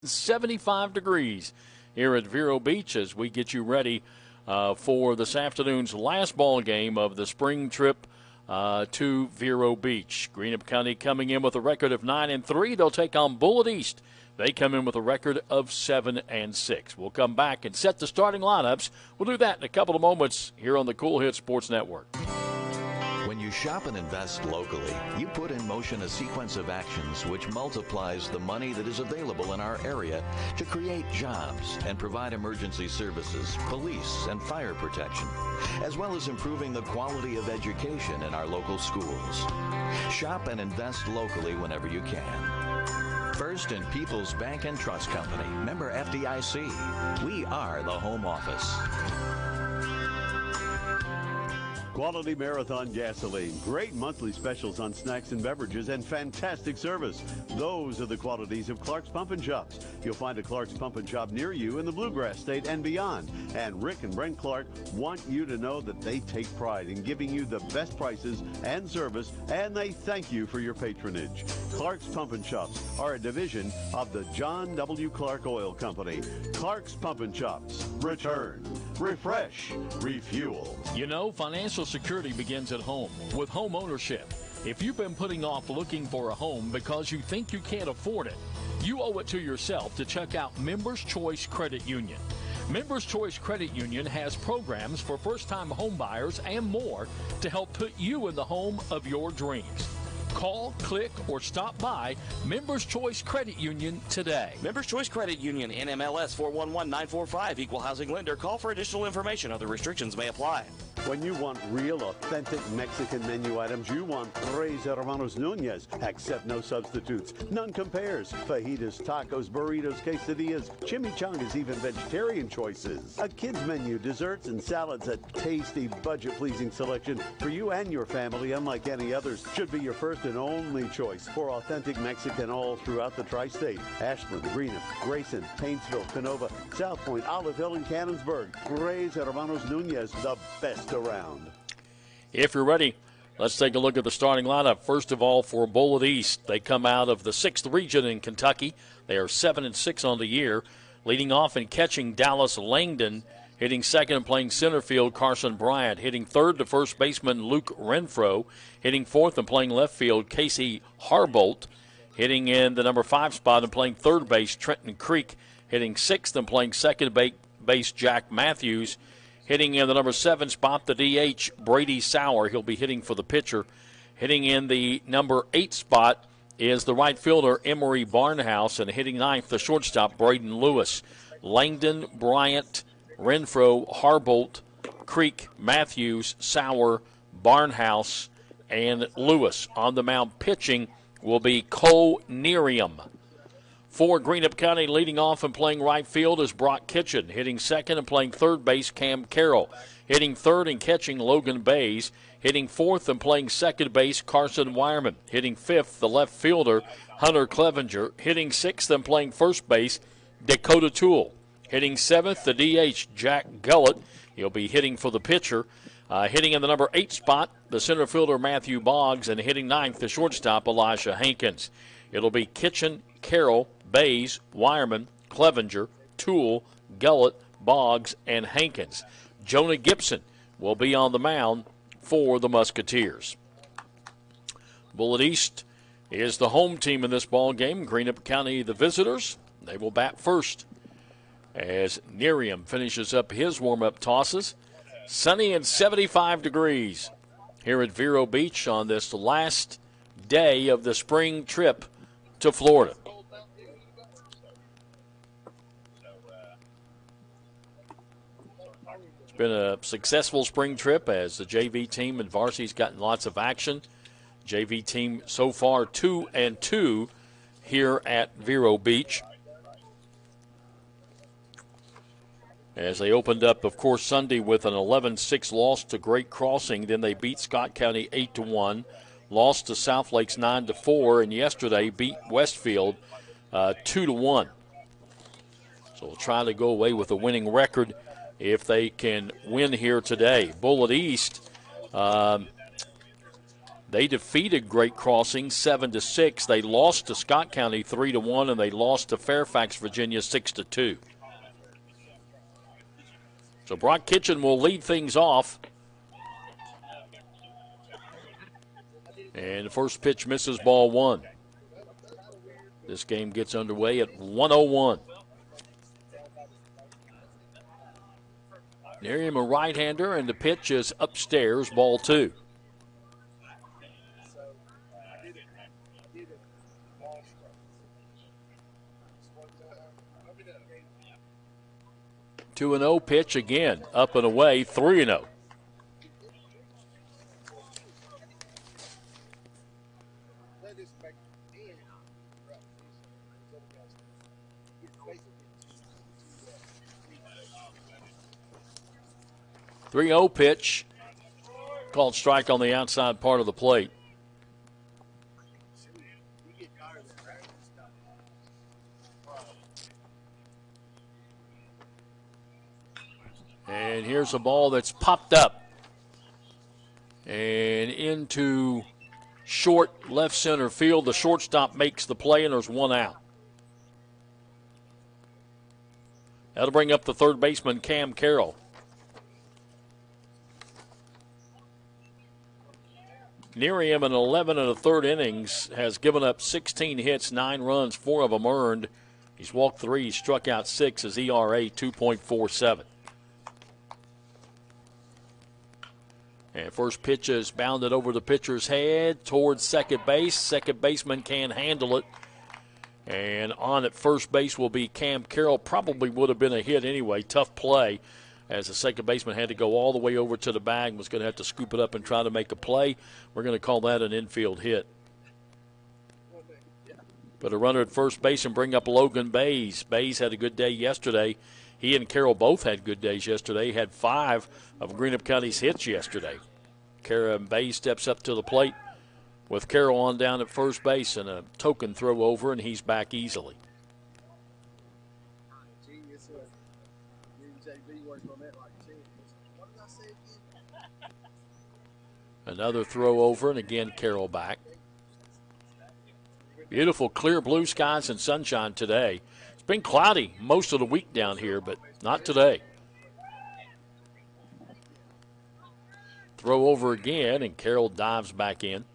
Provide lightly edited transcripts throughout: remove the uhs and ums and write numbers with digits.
75 degrees here at Vero Beach as we get you ready for this afternoon's last ball game of the spring trip to Vero Beach. Greenup County coming in with a record of 9-3. They'll take on Bullitt East. They come in with a record of 7-6. We'll come back and set the starting lineups. We'll do that in a couple of moments here on the Kool Hit Sports Network. When you shop and invest locally, you put in motion a sequence of actions which multiplies the money that is available in our area to create jobs and provide emergency services, police, and fire protection, as well as improving the quality of education in our local schools. Shop and invest locally whenever you can. First in People's Bank and Trust Company, member FDIC. We are the home office. Quality Marathon gasoline, great monthly specials on snacks and beverages, and fantastic service. Those are the qualities of Clark's Pump and Shops. You'll find a Clark's Pump and Shop near you in the Bluegrass State and beyond. And Rick and Brent Clark want you to know that they take pride in giving you the best prices and service, and they thank you for your patronage. Clark's Pump and Shops are a division of the John W. Clark Oil Company. Clark's Pump and Shops. Return, refresh, refuel. You know, financial security begins at home with home ownership. If you've been putting off looking for a home because you think you can't afford it, you owe it to yourself to check out Members Choice Credit Union. Members Choice Credit Union has programs for first-time home buyers and more to help put you in the home of your dreams. Call, click, or stop by Members Choice Credit Union today. Members Choice Credit Union, NMLS 411945, Equal Housing Lender. Call for additional information. Other restrictions may apply. When you want real, authentic Mexican menu items, you want Tres Hermanos Nunez. Accept no substitutes. None compares. Fajitas, tacos, burritos, quesadillas, chimichangas, even vegetarian choices. A kids menu, desserts, and salads. A tasty, budget-pleasing selection for you and your family, unlike any others. Should be your first and only choice for authentic Mexican all throughout the tri-state. Ashland, Greenup, Grayson, Paintsville, Canova, South Point, Olive Hill, and Cannonsburg. Tres Hermanos Nunez, the best around. If you're ready, let's take a look at the starting lineup. First of all, for Bullitt East, they come out of the 6th region in Kentucky. They are 7-6 on the year. Leading off and catching, Dallas Langdon. Hitting second and playing center field, Carson Bryant. Hitting third to first baseman, Luke Renfro. Hitting fourth and playing left field, Casey Harbolt. Hitting in the number 5 spot and playing third base, Trenton Creek. Hitting sixth and playing second base, Jack Matthews. Hitting in the number 7 spot, the DH, Brady Sauer. He'll be hitting for the pitcher. Hitting in the number 8 spot is the right fielder, Emery Barnhouse. And hitting ninth, the shortstop, Braden Lewis. Langdon, Bryant, Renfro, Harbolt, Creek, Matthews, Sauer, Barnhouse, and Lewis. On the mound pitching will be Kool. For Greenup County, leading off and playing right field is Brock Kitchen. Hitting second and playing third base, Cam Carroll. Hitting third and catching, Logan Bays. Hitting fourth and playing second base, Carson Wireman. Hitting fifth, the left fielder, Hunter Clevenger. Hitting sixth and playing first base, Dakota Toole. Hitting seventh, the DH, Jack Gullett. He'll be hitting for the pitcher. Hitting in the number 8 spot, the center fielder, Matthew Boggs. And hitting ninth, the shortstop, Elijah Hankins. It'll be Kitchen, Carroll, Bays, Wireman, Clevenger, Toole, Gullett, Boggs, and Hankins. Jonah Gibson will be on the mound for the Musketeers. Bullitt East is the home team in this ball game. Greenup County, the visitors. They will bat first as Nerium finishes up his warm-up tosses. Sunny and 75 degrees here at Vero Beach on this last day of the spring trip to Florida. It's been a successful spring trip as the JV team and varsity's gotten lots of action. JV team so far 2-2 here at Vero Beach. As they opened up, of course, Sunday with an 11-6 loss to Great Crossing. Then they beat Scott County 8-1, lost to South Lakes 9-4, and yesterday beat Westfield 2-1. So we'll try to go away with a winning record if they can win here today. Bullitt East, They defeated Great Crossing 7-6. They lost to Scott County 3-1, and they lost to Fairfax, Virginia 6-2. So Brock Kitchen will lead things off. And the first pitch misses, ball one. This game gets underway at 1:01. Miriam a right-hander, and the pitch is upstairs, ball two. Two and 0 pitch again, up and away, 3-0. .30 pitch, called strike on the outside part of the plate. And here's a ball that's popped up and into short left center field. The shortstop makes the play, and there's one out. That'll bring up the third baseman, Cam Carroll. Miriam, in 11 1/3 innings, has given up 16 hits, 9 runs, 4 of them earned. He's walked 3, he's struck out 6, his ERA 2.47. And first pitch is bounded over the pitcher's head towards second base. Second baseman can't handle it. And on at first base will be Cam Carroll. Probably would have been a hit anyway. Tough play, as the second baseman had to go all the way over to the bag and was going to have to scoop it up and try to make a play. We're going to call that an infield hit. But a runner at first base and bring up Logan Bays. Bays had a good day yesterday. He and Carroll both had good days yesterday. Had 5 of Greenup County's hits yesterday. Bays steps up to the plate with Carroll on down at first base, and a token throw over, and he's back easily. Another throw over, and again Carroll back. Beautiful clear blue skies and sunshine today. It's been cloudy most of the week down here, but not today. Throw over again, and Carroll dives back in.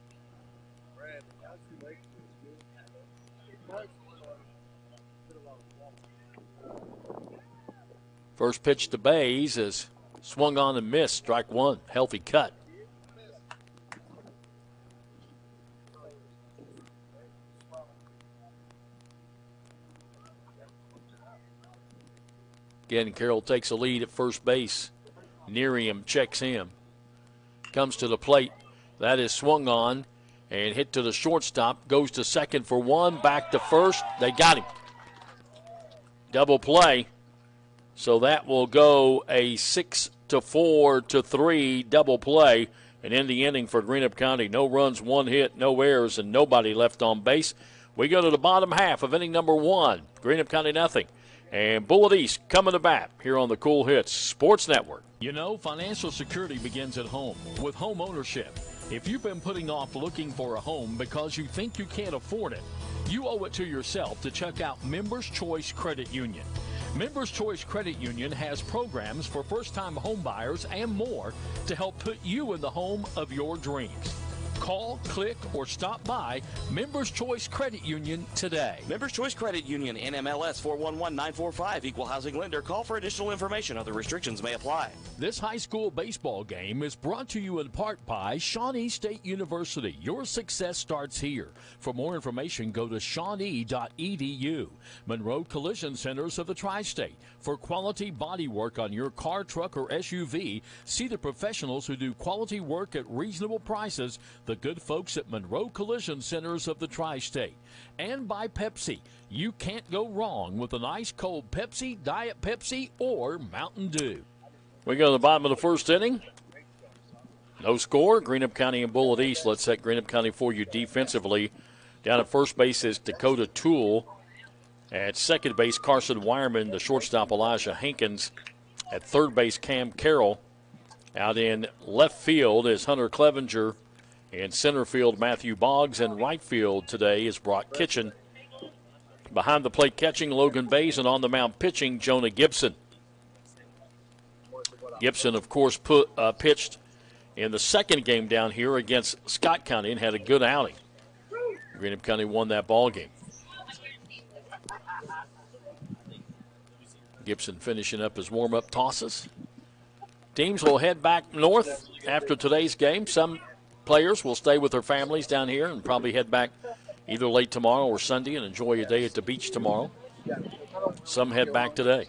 First pitch to Bays is swung on and missed. Strike one. Healthy cut. Again, Carroll takes a lead at first base. Miriam checks him. Comes to the plate. That is swung on and hit to the shortstop. Goes to second for one. Back to first. They got him. Double play. So that will go a 6-4-3 double play. And in the inning for Greenup County. No runs, 1 hit, no errors, and nobody left on base. We go to the bottom half of inning number 1. Greenup County nothing. And Bullitt East coming to bat here on the Cool Hits Sports Network. You know, financial security begins at home with home ownership. If you've been putting off looking for a home because you think you can't afford it, you owe it to yourself to check out Members Choice Credit Union. Members Choice Credit Union has programs for first-time home buyers and more to help put you in the home of your dreams. Call, click, or stop by Members Choice Credit Union today. Members Choice Credit Union, NMLS 411945, Equal Housing Lender. Call for additional information. Other restrictions may apply. This high school baseball game is brought to you in part by Shawnee State University. Your success starts here. For more information, go to shawnee.edu. Monroe Collision Centers of the Tri-State. For quality body work on your car, truck, or SUV, see the professionals who do quality work at reasonable prices. The good folks at Monroe Collision Centers of the Tri-State. And by Pepsi. You can't go wrong with an ice cold Pepsi, Diet Pepsi, or Mountain Dew. We go to the bottom of the first inning. No score. Greenup County and Bullitt East. Let's set Greenup County for you defensively. Down at first base is Dakota Toole. At second base, Carson Wireman. The shortstop, Elijah Hankins. At third base, Cam Carroll. Out in left field is Hunter Clevenger. In center field, Matthew Boggs, and right field today is Brock Kitchen. Behind the plate catching, Logan Bays, and on the mound pitching, Jonah Gibson. Gibson, of course, pitched in the second game down here against Scott County and had a good outing. Greenup County won that ball game. Gibson finishing up his warm-up tosses. Teams will head back north after today's game. Some players will stay with their families down here and probably head back either late tomorrow or Sunday and enjoy a day at the beach tomorrow. Some head back today.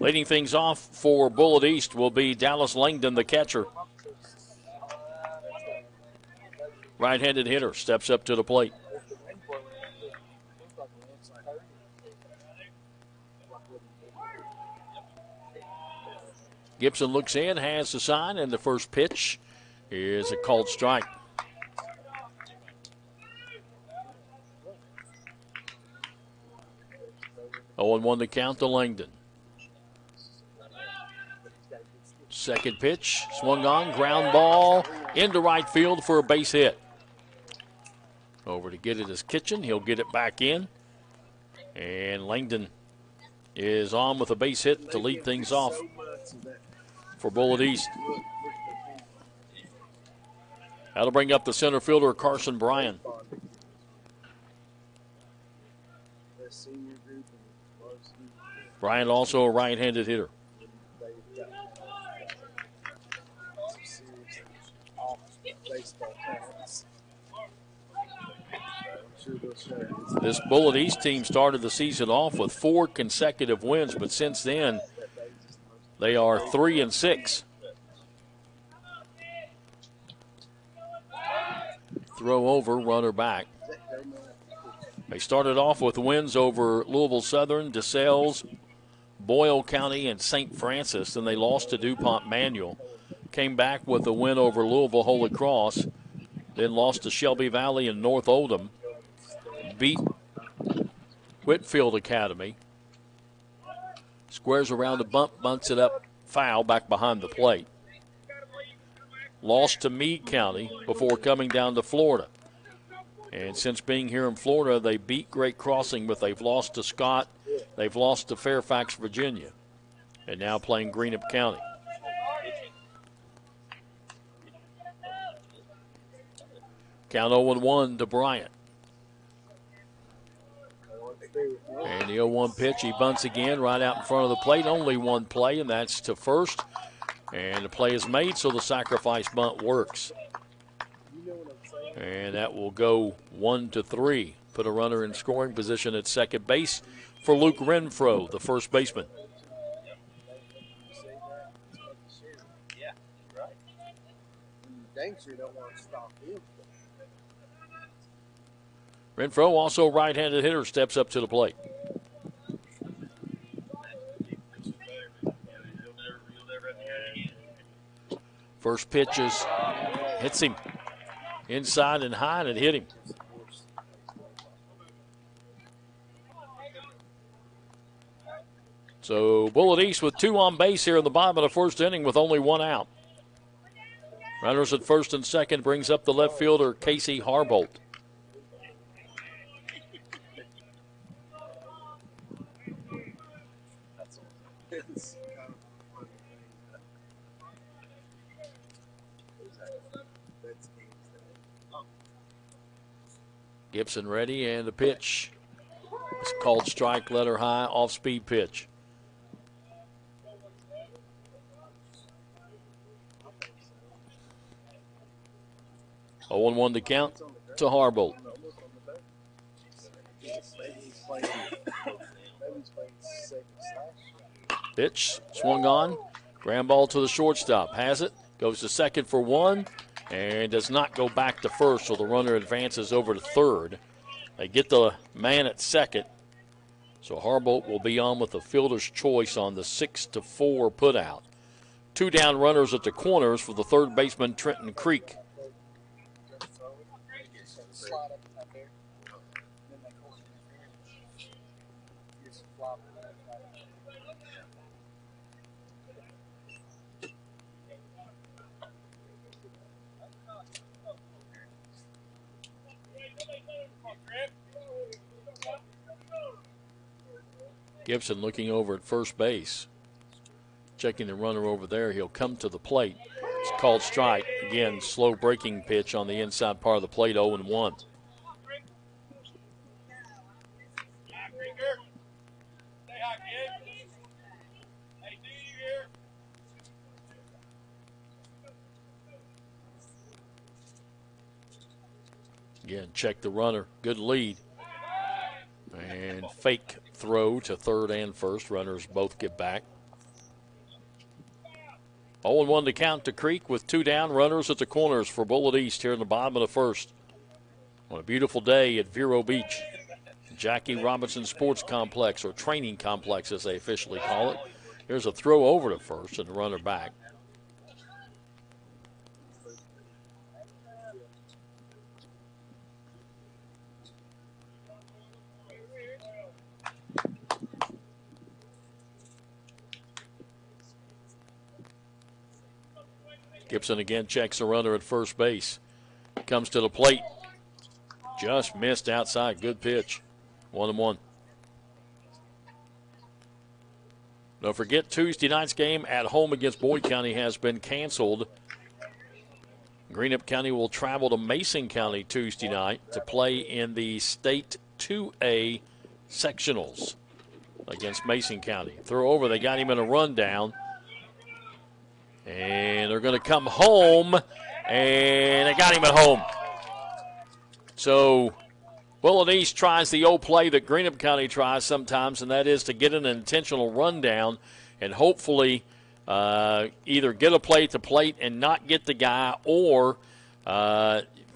Leading things off for Bullitt East will be Dallas Langdon, the catcher. Right-handed hitter steps up to the plate. Gibson looks in, has the sign, and the first pitch is a called strike. Oh, and 1 to count to Langdon. Second pitch, swung on, ground ball into right field for a base hit. Over to get it is Kitchen. He'll get it back in. And Langdon is on with a base hit to lead things off for Bullitt East. That'll bring up the center fielder, Carson Bryan. Bryan also a right-handed hitter. This Bullitt East team started the season off with 4 consecutive wins, but since then they are 3-6. Throw over, runner back. They started off with wins over Louisville Southern, DeSales, Boyle County, and St. Francis. Then they lost to DuPont Manual. Came back with a win over Louisville Holy Cross. Then lost to Shelby Valley and North Oldham. Beat Whitfield Academy. Squares around the bump, bunts it up, foul back behind the plate. Lost to Meade County before coming down to Florida. And since being here in Florida, they beat Great Crossing, but they've lost to Scott. They've lost to Fairfax, Virginia. And now playing Greenup County. Count 0-1 to Bryant. And the 0-1 pitch, he bunts again right out in front of the plate. Only one play, and that's to first. And the play is made, so the sacrifice bunt works. And that will go 1-3. Put a runner in scoring position at second base for Luke Renfro, the first baseman. Renfro, also right-handed hitter, steps up to the plate. First pitch hits him inside and high, and it hit him. So Bullitt East with 2 on base here in the bottom of the first inning with only 1 out. Runners at first and second brings up the left fielder, Casey Harbolt. Gibson ready, and the pitch is called strike, letter high, off-speed pitch. A 1-1 to count to Harbolt. Pitch swung on, ground ball to the shortstop, has it, goes to second for 1. And does not go back to first, so the runner advances over to third. They get the man at second. So Harbolt will be on with the fielder's choice on the 6-4 putout. 2 down runners at the corners for the third baseman, Trenton Creek. Gibson looking over at first base. Checking the runner over there. He'll come to the plate. It's called strike. Again, slow breaking pitch on the inside part of the plate, 0-1. Again, check the runner. Good lead. And fake throw to third and first. Runners both get back. 0-1 to count to Creek with 2 down. Runners at the corners for Bullitt East here in the bottom of the first. On a beautiful day at Vero Beach. Jackie Robinson Sports Complex, or Training Complex as they officially call it. Here's a throw over to first and the runner back. Gibson again checks the runner at first base. Comes to the plate. Just missed outside. Good pitch. 1-1. Don't forget, Tuesday night's game at home against Boyd County has been canceled. Greenup County will travel to Mason County Tuesday night to play in the State 2A sectionals against Mason County. Throw over. They got him in a rundown. And they're going to come home, and they got him at home. So Bullitt East tries the old play that Greenup County tries sometimes, and that is to get an intentional rundown and hopefully either get a play at the plate and not get the guy, or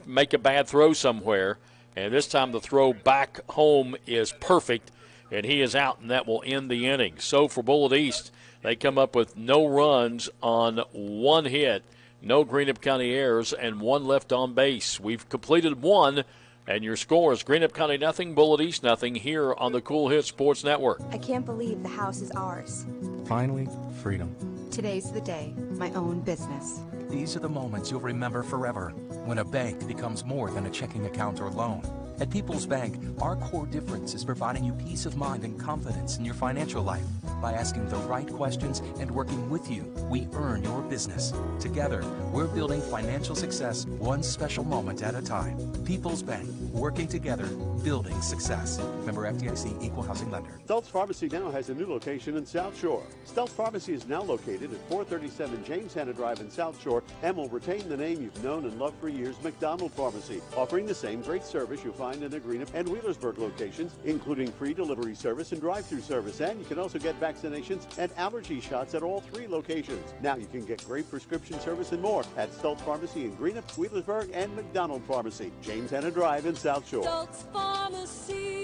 make a bad throw somewhere. And this time the throw back home is perfect, and he is out, and that will end the inning. So for Bullitt East, they come up with no runs on 1 hit, no Greenup County errors, and 1 left on base. We've completed 1, and your score is Greenup County nothing, Bullitt East nothing, here on the Kool Hit Sports Network. I can't believe the house is ours. Finally, freedom. Today's the day. My own business. These are the moments you'll remember forever, when a bank becomes more than a checking account or loan. At People's Bank, our core difference is providing you peace of mind and confidence in your financial life. By asking the right questions and working with you, we earn your business. Together, we're building financial success one special moment at a time. People's Bank, working together, building success. Member FDIC, Equal Housing Lender. Stultz Pharmacy now has a new location in South Shore. Stultz Pharmacy is now located at 437 James Hanna Drive in South Shore and will retain the name you've known and loved for years, McDonald Pharmacy, offering the same great service you'll find in the Greenup and Wheelersburg locations, including free delivery service and drive-through service. And you can also get vaccinations and allergy shots at all 3 locations. Now you can get great prescription service and more at Stultz Pharmacy in Greenup, Wheelersburg, and McDonald Pharmacy, James Hanna Drive in South Shore. Stultz Pharmacy.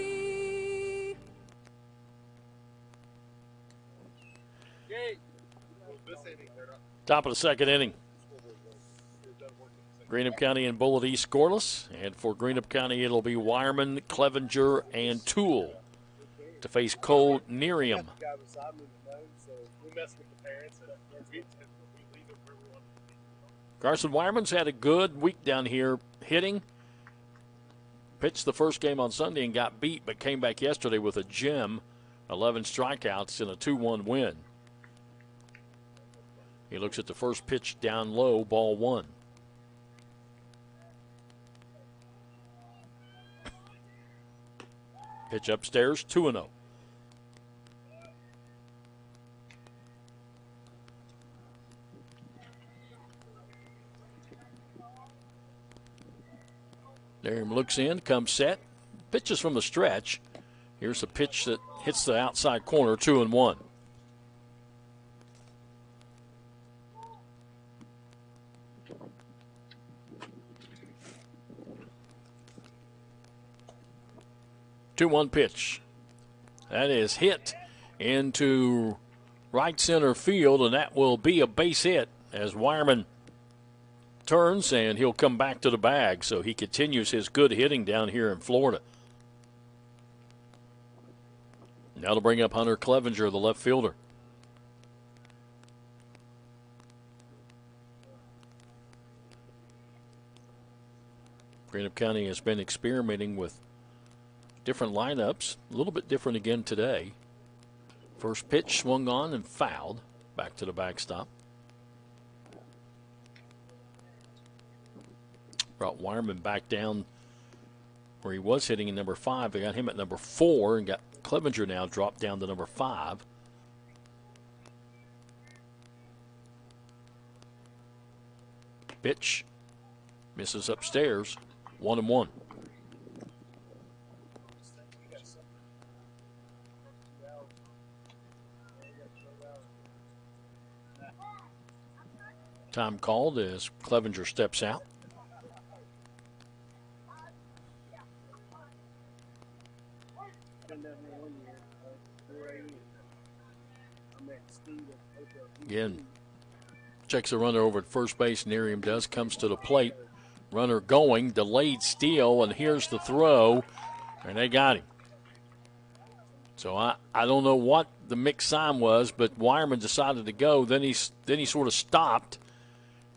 Top of the second inning. Greenup County and Bullitt East scoreless. And for Greenup County, it'll be Wireman, Clevenger, and Tool to face Kool, Nerium. Carson Wireman's had a good week down here hitting. Pitched the first game on Sunday and got beat, but came back yesterday with a gem, 11 strikeouts and a 2-1 win. He looks at the first pitch down low, ball 1. Pitch upstairs, 2-0. Nerium looks in, comes set, pitches from the stretch. Here's a pitch that hits the outside corner, 2-1. Two-one pitch. That is hit into right center field, and that will be a base hit as Wireman turns, and he'll come back to the bag. So he continues his good hitting down here in Florida. Now to bring up Hunter Clevenger, the left fielder. Greenup County has been experimenting with different lineups, a little bit different again today. First pitch swung on and fouled. Back to the backstop. Brought Wireman back down where he was hitting in number 5. They got him at number 4 and got Clevenger now dropped down to number 5. Pitch misses upstairs. 1-1. Time called as Clevenger steps out. Again, checks a runner over at first base. Nerium does, comes to the plate. Runner going, delayed steal, and here's the throw, and they got him. So I don't know what the mixed sign was, but Wireman decided to go. Then he sort of stopped,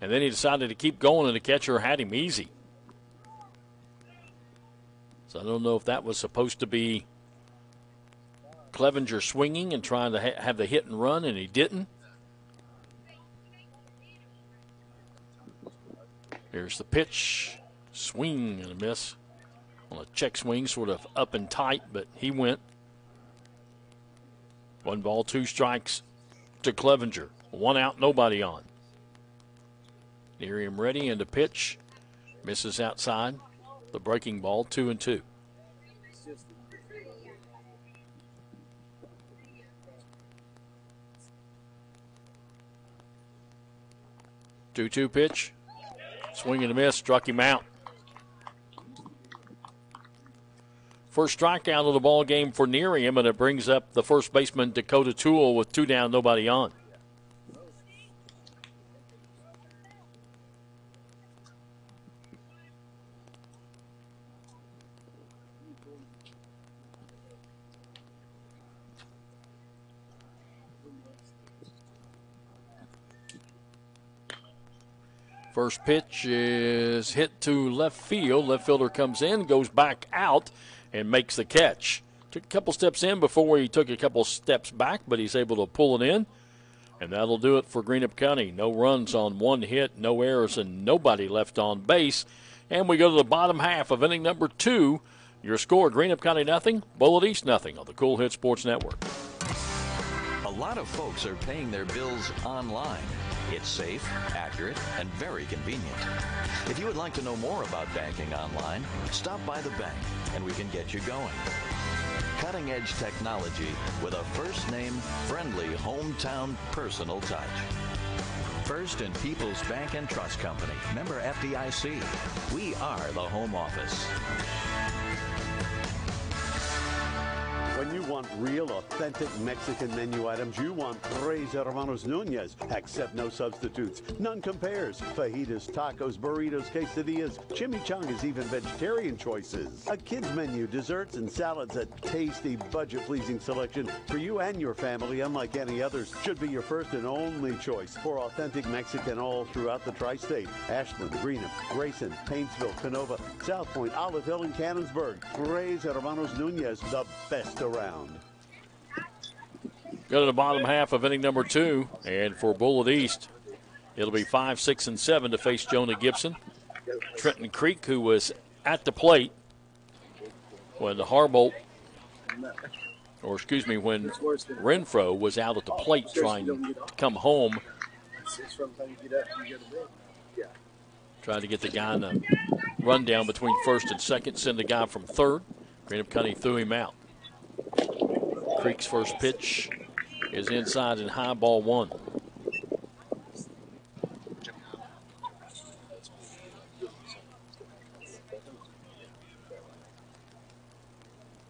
and then he decided to keep going, and the catcher had him easy. So I don't know if that was supposed to be Clevenger swinging and trying to have the hit and run, and he didn't. Here's the pitch. Swing and a miss. On a check swing, sort of up and tight, but he went. 1 ball, 2 strikes to Clevenger. 1 out, nobody on. Nerium ready, and the pitch. Misses outside. The breaking ball, 2-2. Two-two pitch. Swing and a miss, struck him out. First strikeout of the ball game for Nerium, and it brings up the first baseman Dakota Toole with 2 down, nobody on. First pitch is hit to left field. Left fielder comes in, goes back out, and makes the catch. Took a couple steps in before he took a couple steps back, but he's able to pull it in. And that'll do it for Greenup County. No runs on 1 hit, no errors, and nobody left on base. And we go to the bottom half of inning number 2. Your score, Greenup County nothing, Bullitt East nothing on the Kool Hit Sports Network. A lot of folks are paying their bills online. It's safe, accurate, and very convenient. If you would like to know more about banking online, stop by the bank and we can get you going. Cutting-edge technology with a first-name, friendly, hometown, personal touch. First and People's Bank and Trust Company, member FDIC. We are the home office. When you want real, authentic Mexican menu items, you want Tres Hermanos Nunez. Accept no substitutes. None compares. Fajitas, tacos, burritos, quesadillas, chimichangas, even vegetarian choices. A kids menu, desserts and salads, a tasty, budget-pleasing selection for you and your family, unlike any others. Should be your first and only choice for authentic Mexican all throughout the tri-state. Ashland, Greenup, Grayson, Painesville, Canova, South Point, Olive Hill, and Cannonsburg. Tres Hermanos Nunez, the best around. Go to the bottom half of inning number 2, and for Bullitt East, it'll be 5, 6, and 7 to face Jonah Gibson. Trenton Creek, who was at the plate when when Renfro was out at the plate trying to come home. Trying to get the guy in the rundown between first and second, send the guy from third. Greenup County threw him out. Creek's first pitch is inside and high, ball 1.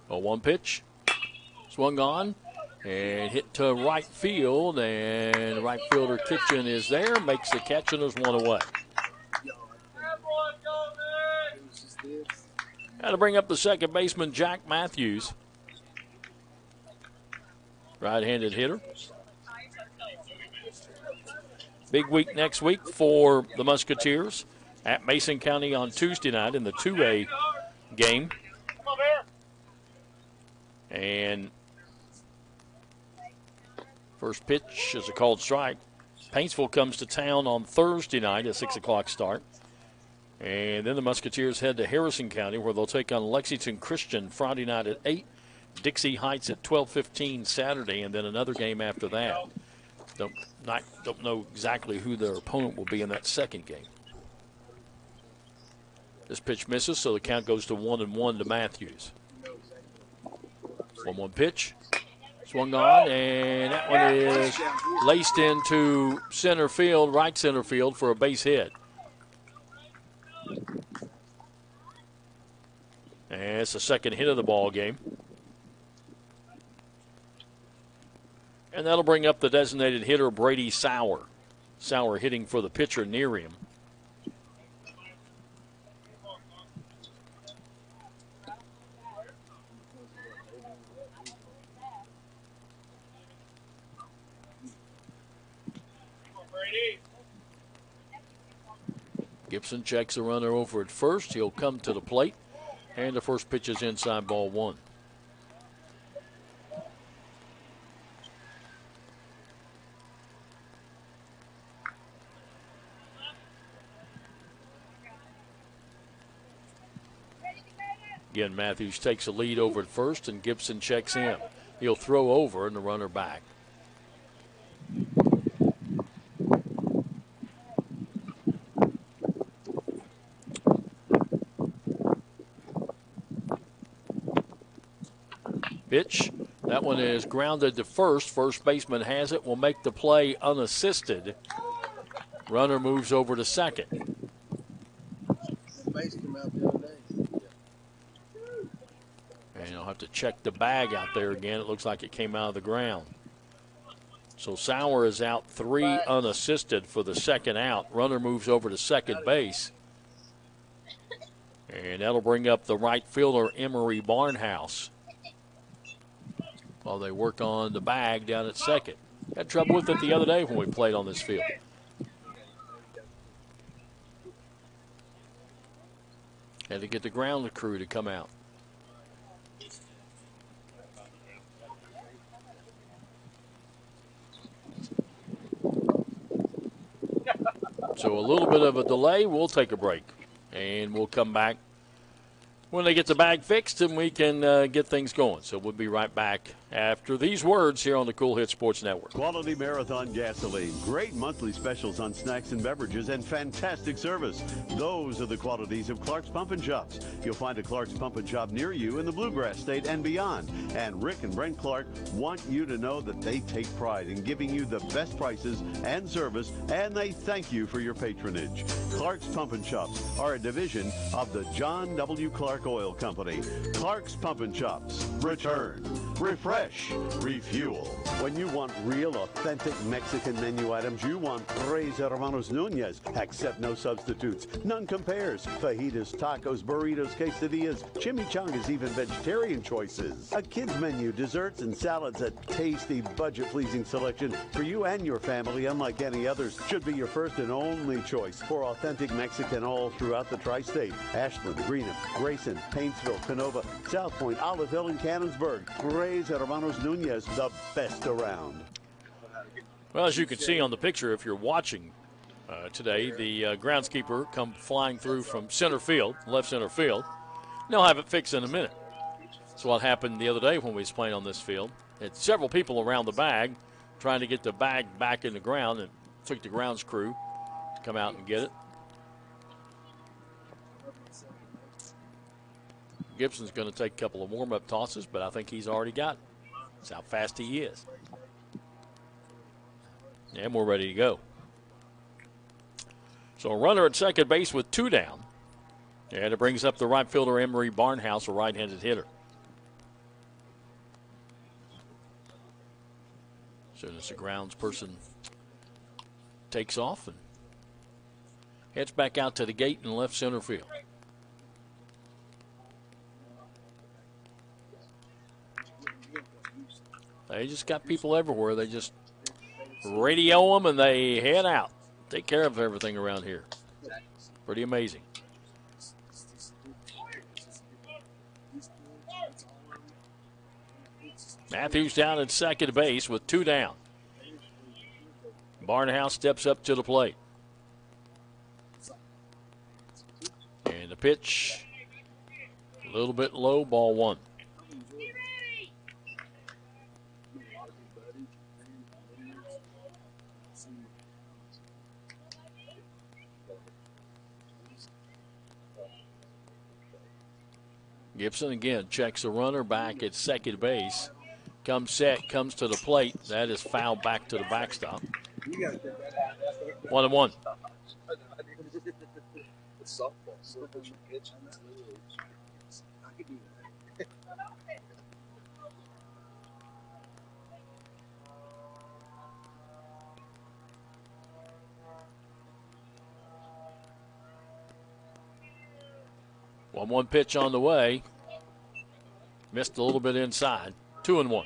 A 1 pitch, swung on and hit to right field, and right fielder Kitchen is there, makes the catch, and there's 1 away. Got to bring up the second baseman, Jack Matthews. Right-handed hitter. Big week next week for the Musketeers at Mason County on Tuesday night in the 2A game. And First pitch is a called strike. Paintsville comes to town on Thursday night at 6 o'clock start. And then the Musketeers head to Harrison County, where they'll take on Lexington Christian Friday night at 8. Dixie Heights at 12:15 Saturday, and then another game after that. Don't know exactly who their opponent will be in that second game. This pitch misses, so the count goes to 1-1 to Matthews. 1-1 pitch. Swung on, and that one is laced into center field, right center field for a base hit. And it's the second hit of the ball game. And that'll bring up the designated hitter, Brady Sauer. Sauer hitting for the pitcher near him. Gibson checks the runner over at first. He'll come to the plate. And the first pitch is inside, ball one. Again, Matthews takes a lead over at first, and Gibson checks in. He'll throw over and the runner back. Pitch. That one is grounded to first. First baseman has it. Will make the play unassisted. Runner moves over to second. And you'll have to check the bag out there again. It looks like it came out of the ground. So Sauer is out 3 unassisted for the second out. Runner moves over to second base. And that'll bring up the right fielder, Emery Barnhouse, while they work on the bag down at second. Had trouble with it the other day when we played on this field. Had to get the ground crew to come out. So a little bit of a delay. We'll take a break, and we'll come back when they get the bag fixed and we can get things going. So we'll be right back after these words here on the Kool Hit Sports Network. Quality Marathon gasoline, great monthly specials on snacks and beverages, and fantastic service. Those are the qualities of Clark's Pump and Shops. You'll find a Clark's Pump and Shop near you in the Bluegrass State and beyond. And Rick and Brent Clark want you to know that they take pride in giving you the best prices and service, and they thank you for your patronage. Clark's Pump and Shops are a division of the John W. Clark Oil Company. Clark's Pump and Shops. Return, refresh, refuel. When you want real, authentic Mexican menu items, you want Tres Hermanos Nunez. Accept no substitutes. None compares. Fajitas, tacos, burritos, quesadillas, chimichangas, even vegetarian choices. A kids menu, desserts and salads, a tasty, budget-pleasing selection for you and your family, unlike any others. Should be your first and only choice for authentic Mexican all throughout the tri-state. Ashland, Greenup, Grayson, Paintsville, Canova, South Point, Olive Hill, and Cannonsburg. Tres Hermanos Nunez, the best around. Well, as you can see on the picture, if you're watching today, the groundskeeper come flying through from center field, left center field. And they'll have it fixed in a minute. That's what happened the other day when we was playing on this field. Had several people around the bag trying to get the bag back in the ground, and it took the grounds crew to come out and get it. Gibson's going to take a couple of warm-up tosses, but I think he's already got it. That's how fast he is. And we're ready to go. So a runner at second base with 2 down. And it brings up the right fielder, Emery Barnhouse, a right-handed hitter. As soon as the grounds person takes off and heads back out to the gate in left center field. They just got people everywhere. They just radio them and they head out. Take care of everything around here. Pretty amazing. Matthews down at second base with 2 down. Barnhouse steps up to the plate. And the pitch, a little bit low, ball one. Gibson again checks the runner back at second base. Comes set, comes to the plate. That is fouled back to the backstop. 1-1. 1-1 pitch on the way. Missed a little bit inside. 2-1.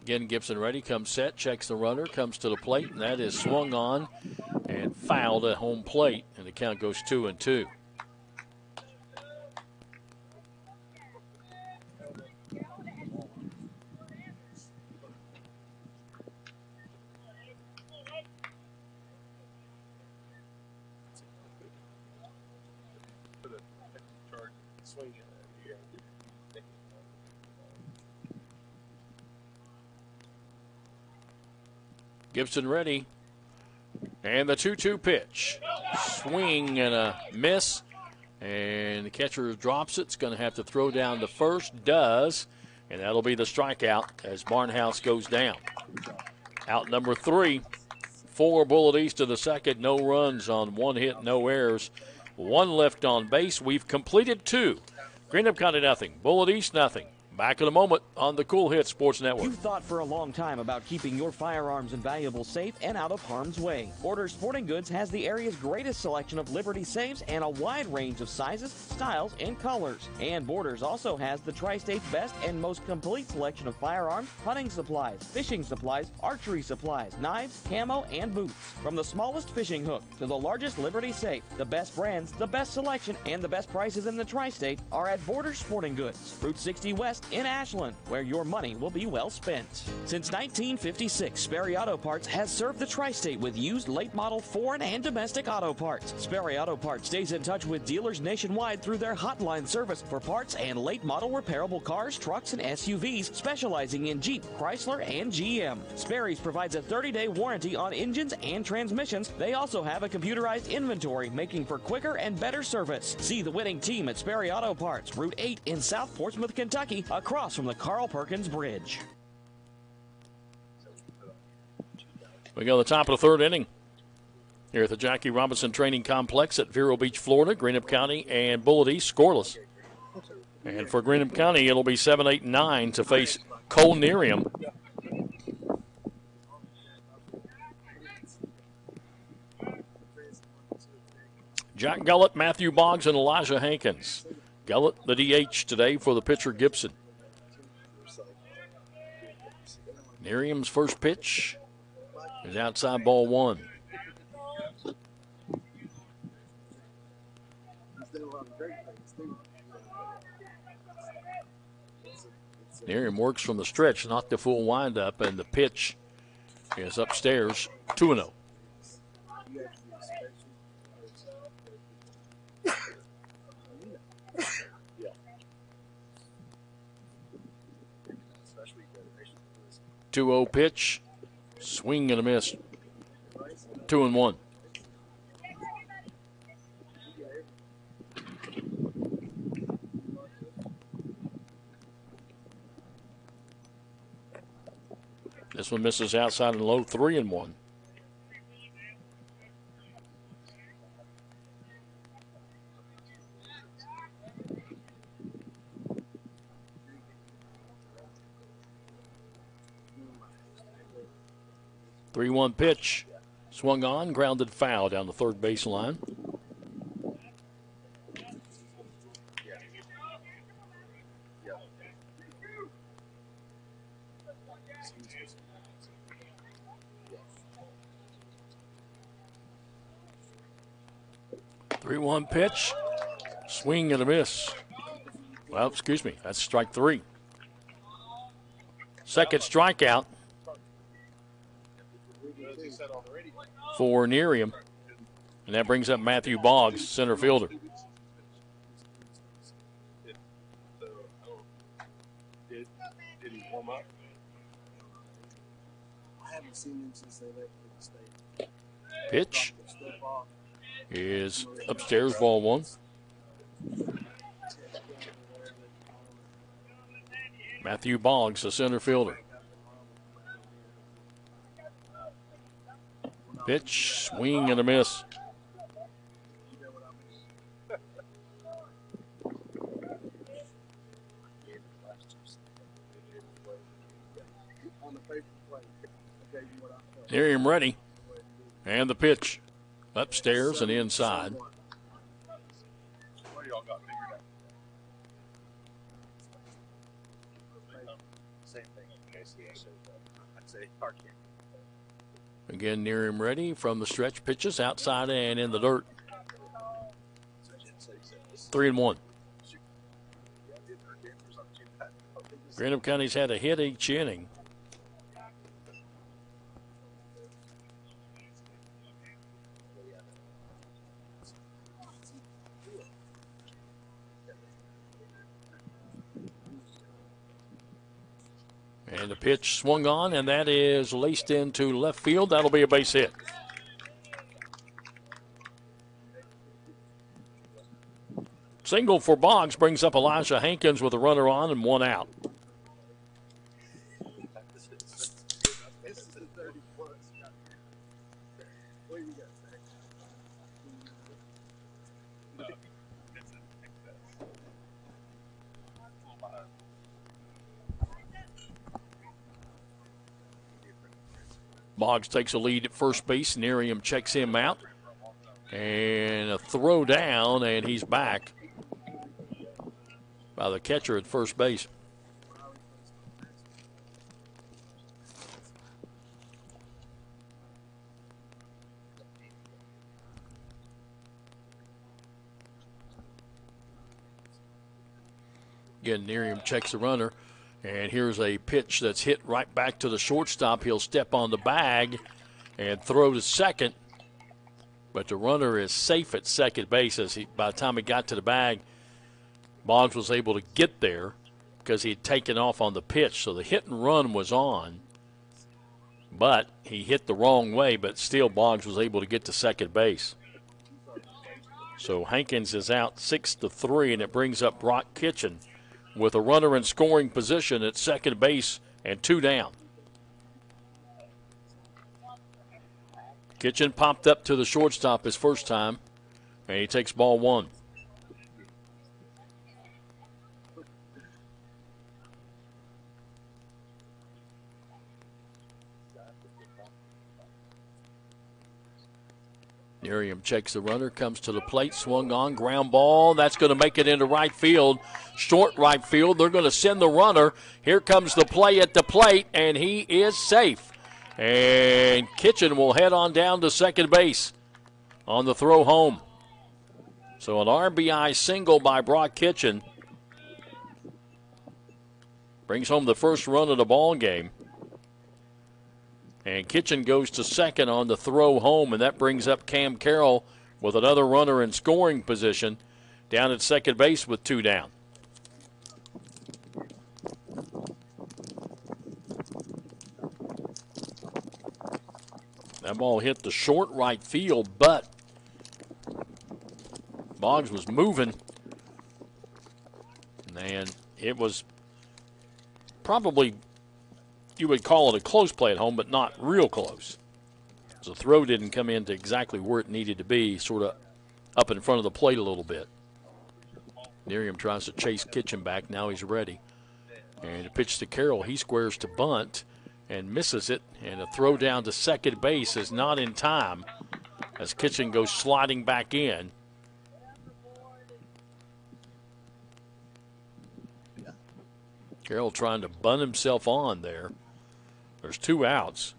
Again, Gibson ready, comes set, checks the runner, comes to the plate, and that is swung on and fouled at home plate, and the count goes 2-2. Gibson ready. And the 2-2 pitch. Swing and a miss. And the catcher drops it. It's going to have to throw down the first. Does. And that'll be the strikeout as Barnhouse goes down. Out number 3 for Bullitt East to the second. No runs on 1 hit, no errors. 1 left on base. We've completed 2. Greenup County nothing. Bullitt East nothing. Back in a moment on the Cool Hit Sports Network. You've thought for a long time about keeping your firearms and valuables safe and out of harm's way. Borders Sporting Goods has the area's greatest selection of Liberty safes and a wide range of sizes, styles, and colors. And Borders also has the Tri-State's best and most complete selection of firearms, hunting supplies, fishing supplies, archery supplies, knives, camo, and boots. From the smallest fishing hook to the largest Liberty safe, the best brands, the best selection, and the best prices in the Tri-State are at Borders Sporting Goods, Route 60 West in Ashland, where your money will be well spent. Since 1956, Sperry Auto Parts has served the Tri-State with used late model foreign and domestic auto parts. Sperry Auto Parts stays in touch with dealers nationwide through their hotline service for parts and late model repairable cars, trucks, and SUVs, specializing in Jeep, Chrysler, and GM. Sperry's provides a 30-day warranty on engines and transmissions. They also have a computerized inventory, making for quicker and better service. See the winning team at Sperry Auto Parts, Route 8 in South Portsmouth, Kentucky, across from the Carl Perkins Bridge. We go to the top of the third inning here at the Jackie Robinson Training Complex at Vero Beach, Florida. Greenup County and Bullitt East scoreless. And for Greenup County, it'll be 7, 8, 9 to face Kool. Jack Gullett, Matthew Boggs, and Elijah Hankins. Gullett, the DH today for the pitcher Gibson. Miriam's first pitch is outside, ball 1. Miriam works from the stretch, not the full windup, and the pitch is upstairs, 2-0. Two-0 pitch, swing and a miss. 2-1. This one misses outside and low, 3-1. Three-one pitch, swung on, grounded foul down the third baseline. 3-1 pitch. Swing and a miss. Well, excuse me. That's strike 3. Second strikeout for Nerium. And that brings up Matthew Boggs, center fielder. Did he warm up? I haven't seen him since they left for the state. Pitch is upstairs, ball 1. Matthew Boggs, the center fielder. Pitch, swing and a miss. Nerium ready. And the pitch. Upstairs and inside. What do y'all got figured out? Same thing in GCHS. I'd say Arkansas. Again, Nerium ready from the stretch pitches outside and in the dirt. 3-1. Grantham County's had a hit each inning. And the pitch swung on, and that is laced into left field. That'll be a base hit. Single for Boggs brings up Elijah Hankins with a runner on and 1 out. Boggs takes a lead at first base. Nerium checks him out. And a throw down, and he's back by the catcher at first base. Again, Nerium checks the runner. And here's a pitch that's hit right back to the shortstop. He'll step on the bag and throw to second. But the runner is safe at second base. By the time he got to the bag, Boggs was able to get there because he had taken off on the pitch. So the hit and run was on. But he hit the wrong way, but still Boggs was able to get to second base. So Hankins is out 6-3, and it brings up Brock Kitchen with a runner in scoring position at second base and 2 down. Kitchen popped up to the shortstop his first time, and he takes ball 1. Nerium checks the runner, comes to the plate, swung on, ground ball. That's going to make it into right field, short right field. They're going to send the runner. Here comes the play at the plate, and he is safe. And Kitchen will head on down to second base on the throw home. So an RBI single by Brock Kitchen brings home the first run of the ball game. And Kitchen goes to second on the throw home, and that brings up Cam Carroll with another runner in scoring position down at second base with 2 down. That ball hit the short right field, but Boggs was moving, and it was probably, you would call it a close play at home, but not real close. The throw didn't come into exactly where it needed to be, sort of up in front of the plate a little bit. Nerium tries to chase Kitchen back. Now he's ready. And a pitch to Carroll. He squares to bunt and misses it. And a throw down to second base is not in time as Kitchen goes sliding back in. Carroll trying to bunt himself on there. There's 2 outs.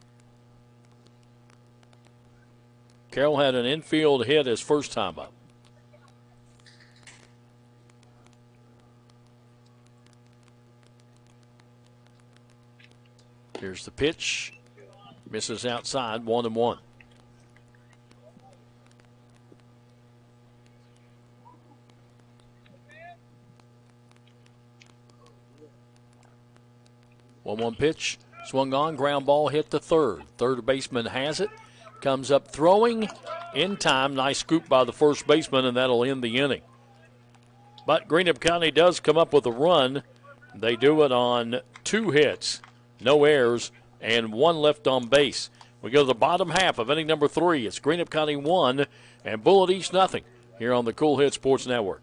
Carroll had an infield hit his first time up. Here's the pitch. Misses outside, 1-1. One pitch, swung on, ground ball hit to third. Third baseman has it, comes up throwing in time. Nice scoop by the first baseman, and that'll end the inning. But Greenup County does come up with a run. They do it on 2 hits, no errors, and 1 left on base. We go to the bottom half of inning number 3. It's Greenup County 1 and Bullitt East nothing here on the Kool Hit Sports Network.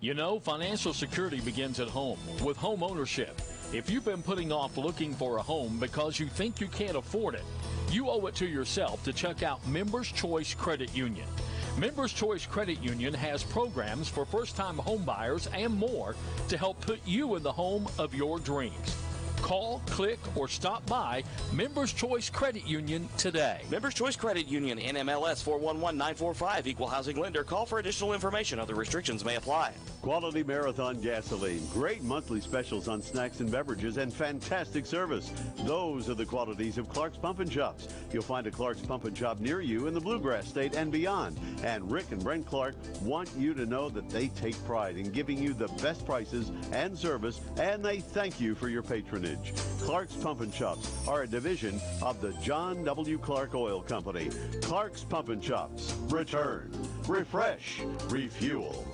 You know, financial security begins at home with home ownership. If you've been putting off looking for a home because you think you can't afford it, you owe it to yourself to check out Members Choice Credit Union. Members Choice Credit Union has programs for first-time home buyers and more to help put you in the home of your dreams. Call, click, or stop by Members Choice Credit Union today. Members Choice Credit Union, NMLS 411945, Equal Housing Lender. Call for additional information. Other restrictions may apply. Quality Marathon gasoline, great monthly specials on snacks and beverages, and fantastic service. Those are the qualities of Clark's Pump and Shops. You'll find a Clark's Pump and Shop near you in the Bluegrass State and beyond. And Rick and Brent Clark want you to know that they take pride in giving you the best prices and service, and they thank you for your patronage. Clark's Pump and Shops are a division of the John W. Clark Oil Company. Clark's Pump and Shops. Return, refresh, refuel.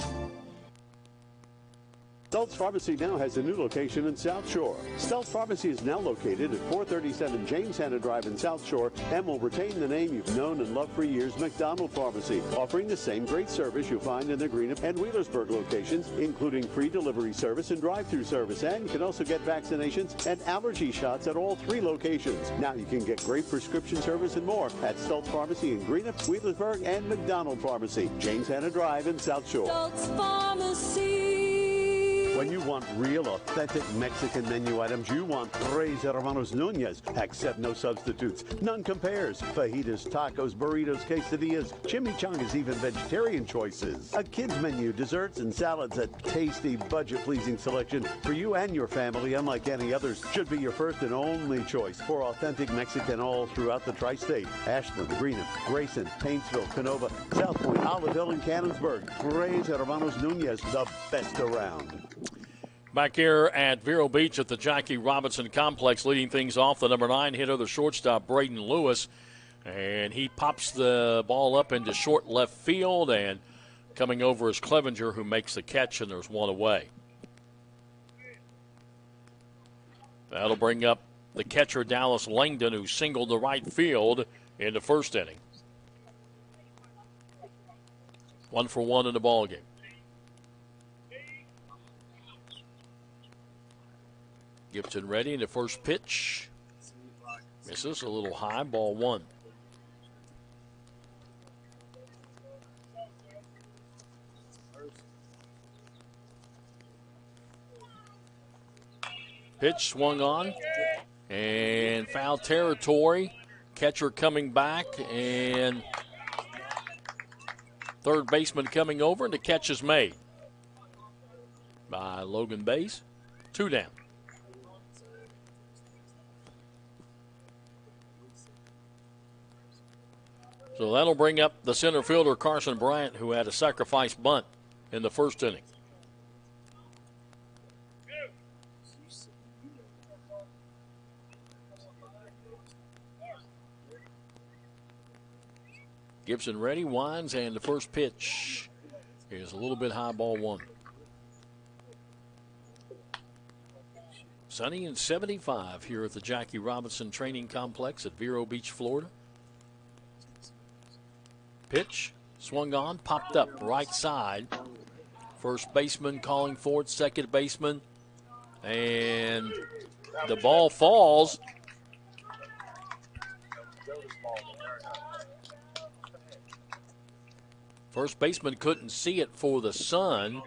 Stultz Pharmacy now has a new location in South Shore. Stultz Pharmacy is now located at 437 James Hanna Drive in South Shore and will retain the name you've known and loved for years, McDonald Pharmacy, offering the same great service you'll find in the Greenup and Wheelersburg locations, including free delivery service and drive-through service. And you can also get vaccinations and allergy shots at all 3 locations. Now you can get great prescription service and more at Stultz Pharmacy in Greenup, Wheelersburg, and McDonald Pharmacy, James Hanna Drive in South Shore. Stultz Pharmacy. When you want real, authentic Mexican menu items, you want Tres Hermanos Nunez. Accept no substitutes. None compares. Fajitas, tacos, burritos, quesadillas, chimichangas, even vegetarian choices. A kids menu, desserts and salads, a tasty, budget-pleasing selection for you and your family, unlike any others, should be your first and only choice for authentic Mexican all throughout the tri-state. Ashland, Greenup, Grayson, Paintsville, Canova, South Point, Oliveville, and Cannonsburg. Tres Hermanos Nunez, the best around. Back here at Vero Beach at the Jackie Robinson Complex, leading things off, the number 9 hitter, the shortstop, Braden Lewis. And he pops the ball up into short left field, and coming over is Clevenger, who makes the catch, and there's 1 away. That'll bring up the catcher, Dallas Langdon, who singled to right field in the first inning. 1 for 1 in the ballgame. Gibson ready in the first pitch. Misses a little high, ball 1. Pitch swung on and foul territory. Catcher coming back and third baseman coming over, and the catch is made by Logan Bays. 2 down. So that'll bring up the center fielder, Carson Bryant, who had a sacrifice bunt in the first inning. Gibson ready, winds, and the first pitch is a little bit high, ball 1. Sunny and 75 here at the Jackie Robinson Training Complex at Vero Beach, Florida. Pitch, swung on, popped up right side. First baseman calling for it, second baseman, and the ball falls. First baseman couldn't see it for the sun,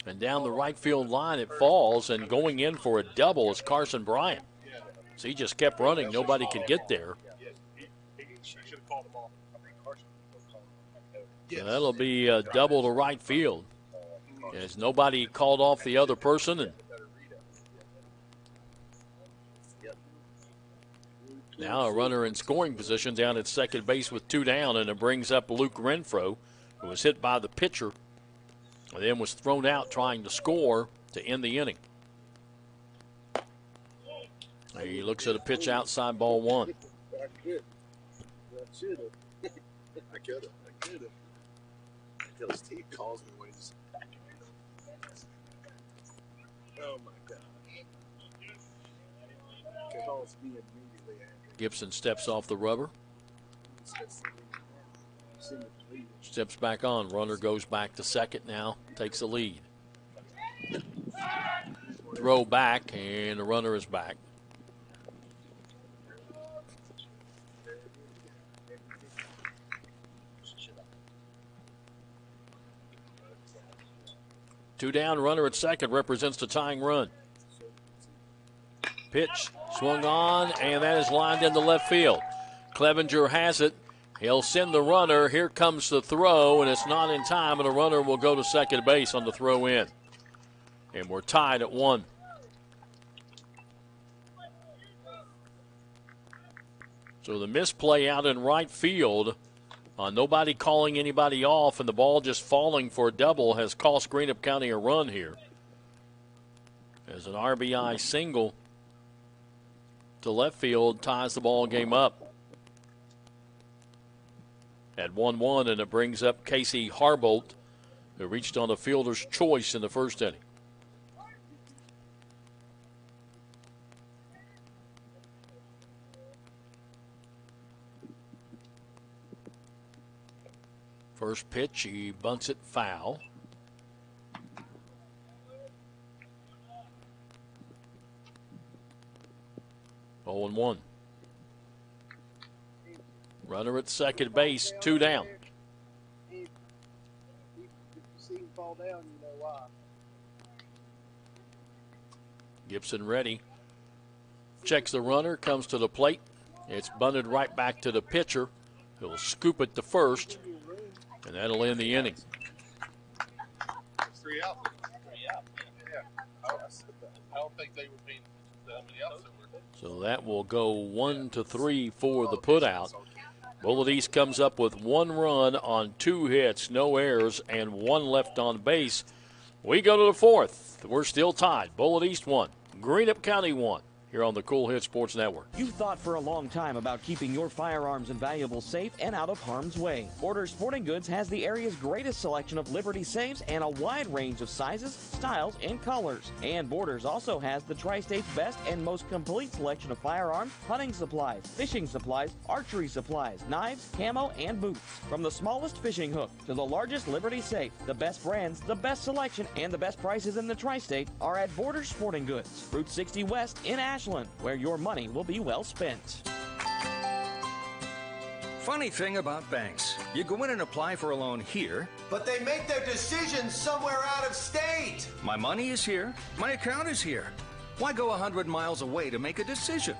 and down the right field line it falls, and going in for a double is Carson Bryant. So he just kept running, nobody could get there. So that'll be a double to right field, as nobody called off the other person. And Now a runner in scoring position down at second base with 2 down, and it brings up Luke Renfro, who was hit by the pitcher and then was thrown out trying to score to end the inning. He looks at a pitch outside, ball 1. I could. I should have. I could have. I could have. Until his teeth calls me when he's. Oh my gosh. Calls me immediately after. Gibson steps off the rubber. Steps back on. Runner goes back to second now. Takes the lead. Throw back, and the runner is back. Two down, runner at second represents the tying run. Pitch swung on, and that is lined into left field. Clevenger has it. He'll send the runner. Here comes the throw, and it's not in time, and the runner will go to second base on the throw in. And we're tied at 1. So the misplay out in right field, nobody calling anybody off, and the ball just falling for a double has cost Greenup County a run here. As an RBI single to left field ties the ball game up at 1-1, and it brings up Casey Harbolt, who reached on the fielder's choice in the first inning. First pitch, he bunts it foul. Oh and 1. Runner at second base, 2 down. If you see him fall down, you know why. Gibson ready. Checks the runner, comes to the plate. It's bunted right back to the pitcher. He'll scoop it to first, and that'll end the inning. It's 3 out. 3 out. Yeah. I don't think they were being that many outs. So that will go 1-3 for the putout. Bullitt East comes up with 1 run on 2 hits, no errors, and 1 left on base. We go to the 4th. We're still tied. Bullitt East 1, Greenup County 1. Here on the Kool Hit Sports Network. You've thought for a long time about keeping your firearms and valuables safe and out of harm's way. Borders Sporting Goods has the area's greatest selection of Liberty safes and a wide range of sizes, styles, and colors. And Borders also has the Tri-State's best and most complete selection of firearms, hunting supplies, fishing supplies, archery supplies, knives, camo, and boots. From the smallest fishing hook to the largest Liberty safe, the best brands, the best selection, and the best prices in the Tri-State are at Borders Sporting Goods, Route 60 West in Ashland, where your money will be well spent. Funny thing about banks, you go in and apply for a loan here, but they make their decisions somewhere out of state. My money is here, my account is here. Why go 100 miles away to make a decision?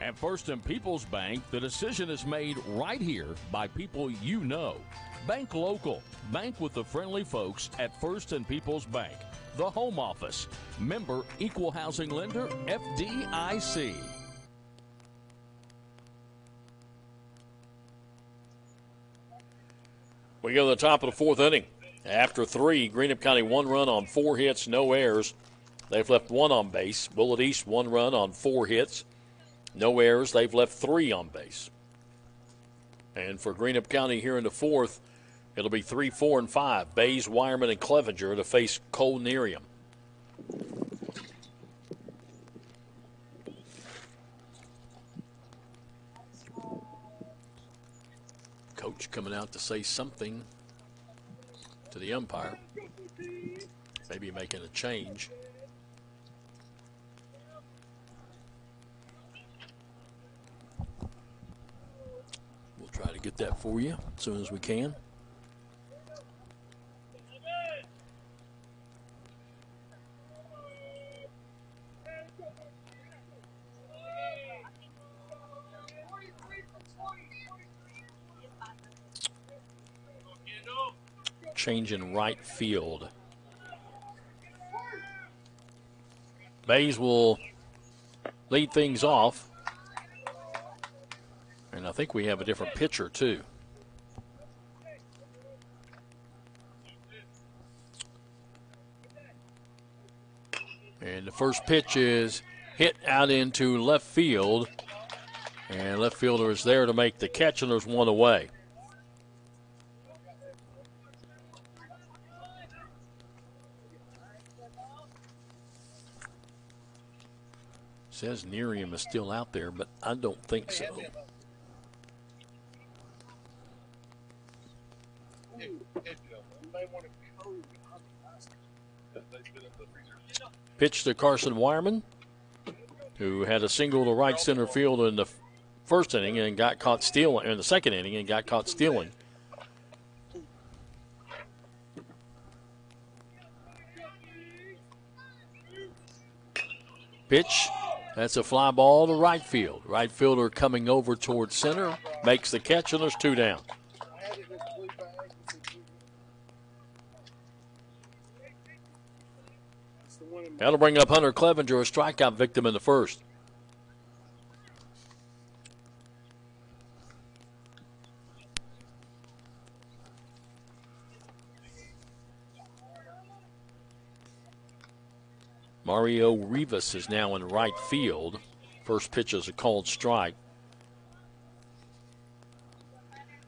At First and People's Bank, the decision is made right here by people you know. Bank local. Bank with the friendly folks at First and People's Bank. The Home Office. Member Equal Housing Lender, FDIC. We go to the top of the 4th inning. After 3, Greenup County 1 run on 4 hits, no errors. They've left 1 on base. Bullitt East 1 run on 4 hits, no errors. They've left 3 on base. And for Greenup County here in the 4th, it'll be 3, 4, and 5. Bays, Wireman, and Clevenger to face Kool. Coach coming out to say something to the umpire. Maybe making a change. We'll try to get that for you as soon as we can. Change in right field. Bays will lead things off. And I think we have a different pitcher, too. And the first pitch is hit out into left field. And left fielder is there to make the catch, and there's one away. Says Nerium is still out there, but I don't think so. Pitch to Carson Wireman, who had a single to right center field in the first inning and got caught stealing, in the second inning and got caught stealing. Pitch, that's a fly ball to right field. Right fielder coming over towards center, makes the catch, and there's two down. That'll bring up Hunter Clevenger, a strikeout victim in the first. Mario Rivas is now in right field. First pitch is a called strike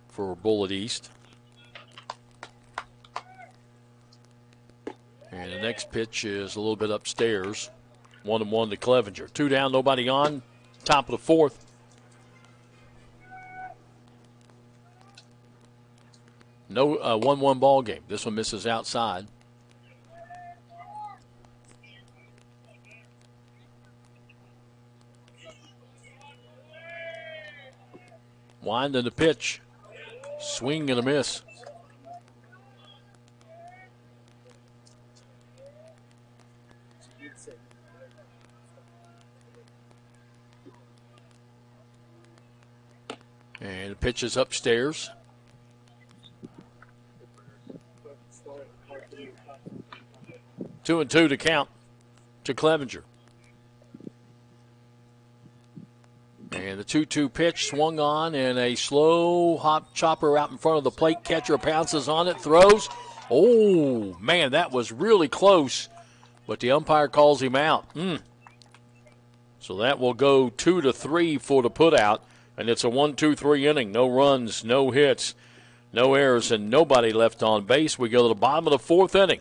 for Bullitt East. And the next pitch is a little bit upstairs. 1-1 to Clevenger. Two down, nobody on. Top of the fourth. No 1-1 ball game. This one misses outside. Wind in the pitch. Swing and a miss. And the pitch is upstairs. Two and two to count to Clevenger. And the 2-2 pitch swung on, and a slow hop chopper out in front of the plate. Catcher pounces on it, throws. Oh, man, that was really close, but the umpire calls him out. So that will go 2-3 for the putout, and it's a 1-2-3 inning. No runs, no hits, no errors, and nobody left on base. We go to the bottom of the fourth inning.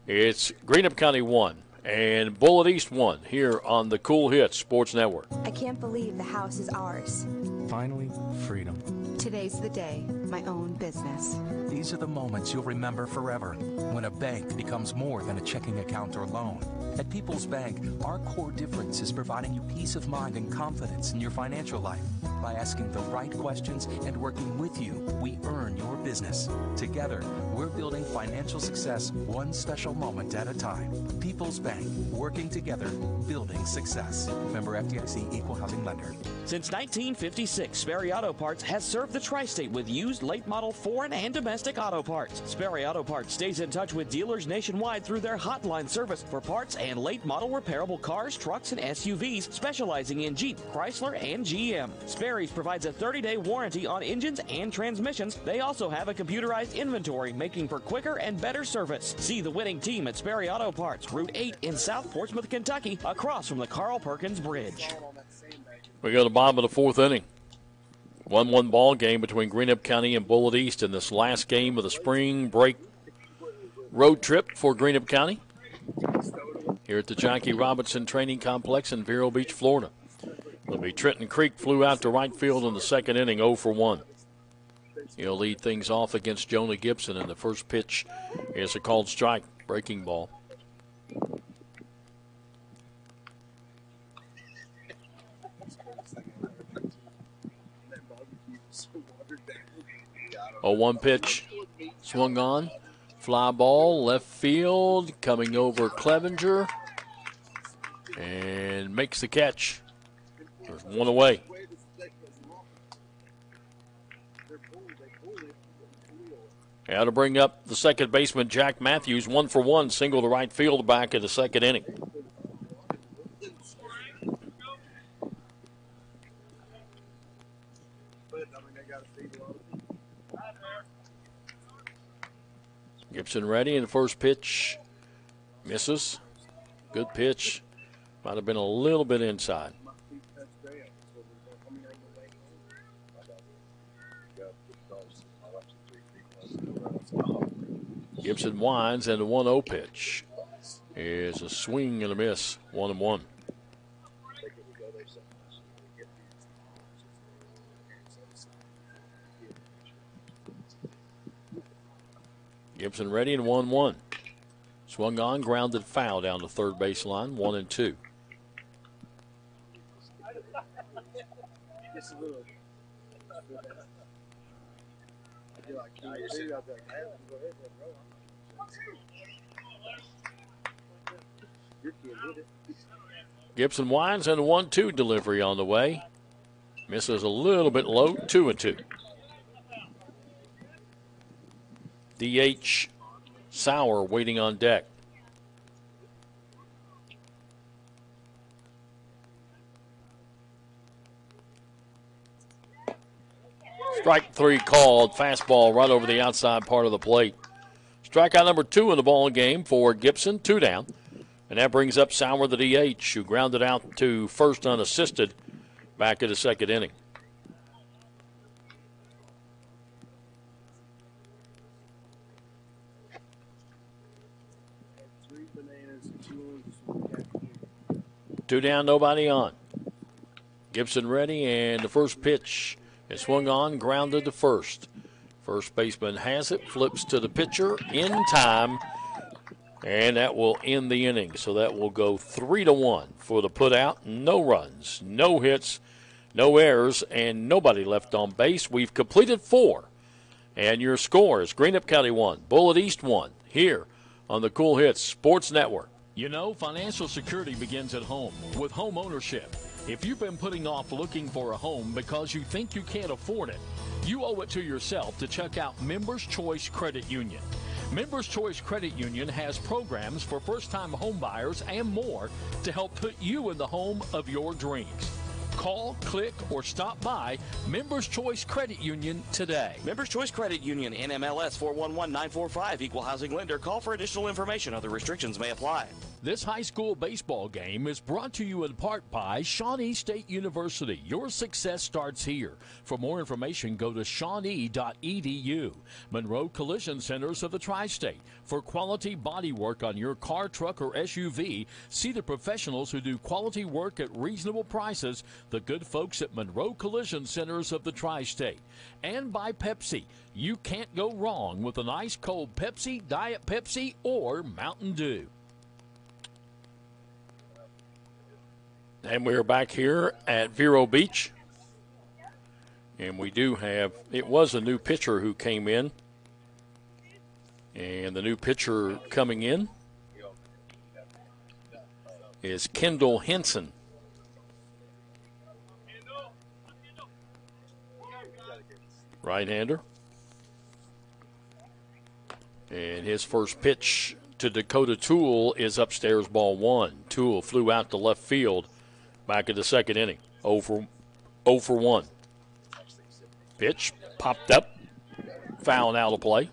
It's Greenup County 1 and Bullitt East 1 here on the Kool Hits Sports Network. I can't believe the house is ours. Finally, freedom. Today's the day, my own business. These are the moments you'll remember forever, when a bank becomes more than a checking account or loan. At People's Bank, our core difference is providing you peace of mind and confidence in your financial life. By asking the right questions and working with you, we earn your business. Together, we're building financial success one special moment at a time. People's Bank, working together, building success. Member FDIC, Equal Housing Lender. Since 1956, Sperry Auto Parts has served the tri-state with used late model foreign and domestic auto parts. Sperry Auto Parts stays in touch with dealers nationwide through their hotline service for parts and late model repairable cars, trucks, and SUVs, specializing in Jeep, Chrysler, and GM. Sperry's provides a 30-day warranty on engines and transmissions. They also have a computerized inventory, making for quicker and better service. See the winning team at Sperry Auto Parts, Route 8 in South Portsmouth, Kentucky, across from the Carl Perkins Bridge. We go to the bottom of the fourth inning. 1-1 ball game between Greenup County and Bullitt East in this last game of the spring break road trip for Greenup County here at the Jackie Robinson Training Complex in Vero Beach, Florida. It'll be Trenton Creek flew out to right field in the second inning, 0 for 1. He'll lead things off against Jonah Gibson, and the first pitch is a called strike, breaking ball. A 1 pitch swung on. Fly ball, left field, coming over Clevenger, and makes the catch. There's one away. Now to bring up the second baseman, Jack Matthews, 1 for 1, single to right field back in the second inning. Gibson ready, and the first pitch misses. Good pitch. Might have been a little bit inside. Gibson winds, and the 1-0 pitch is a swing and a miss, 1-1. Gibson ready, and 1-1. Swung on, grounded foul down the third baseline, 1-2. Gibson winds, and a 1-2 delivery on the way. Misses a little bit low, 2-2. DH Sauer waiting on deck. Strike 3 called. Fastball right over the outside part of the plate. Strikeout number 2 in the ball game for Gibson, 2 down. And that brings up Sauer, the DH, who grounded out to first unassisted back in the second inning. Two down, nobody on. Gibson ready, and the first pitch is swung on, grounded to first. First baseman has it, flips to the pitcher in time, and that will end the inning. So that will go 3-1 for the putout. No runs, no hits, no errors, and nobody left on base. We've completed 4. And your score is Greenup County 1, Bullitt East 1, here on the Kool Hits Sports Network. You know, financial security begins at home with home ownership. If you've been putting off looking for a home because you think you can't afford it, you owe it to yourself to check out Members Choice Credit Union. Members Choice Credit Union has programs for first-time home buyers and more to help put you in the home of your dreams. Call, click, or stop by Members Choice Credit Union today. Members Choice Credit Union, NMLS 411945, Equal Housing Lender. Call for additional information. Other restrictions may apply. This high school baseball game is brought to you in part by Shawnee State University. Your success starts here. For more information, go to shawnee.edu. Monroe Collision Centers of the Tri-State. For quality body work on your car, truck, or SUV, see the professionals who do quality work at reasonable prices, the good folks at Monroe Collision Centers of the Tri-State. And by Pepsi. You can't go wrong with an ice cold Pepsi, Diet Pepsi, or Mountain Dew. And we're back here at Vero Beach. And we do have, it was a new pitcher who came in. And the new pitcher coming in is Kendall Henson. Right-hander. And his first pitch to Dakota Toole is upstairs, ball 1. Toole flew out to left field back in the second inning. 0 for 1. Pitch popped up, foul and out of play.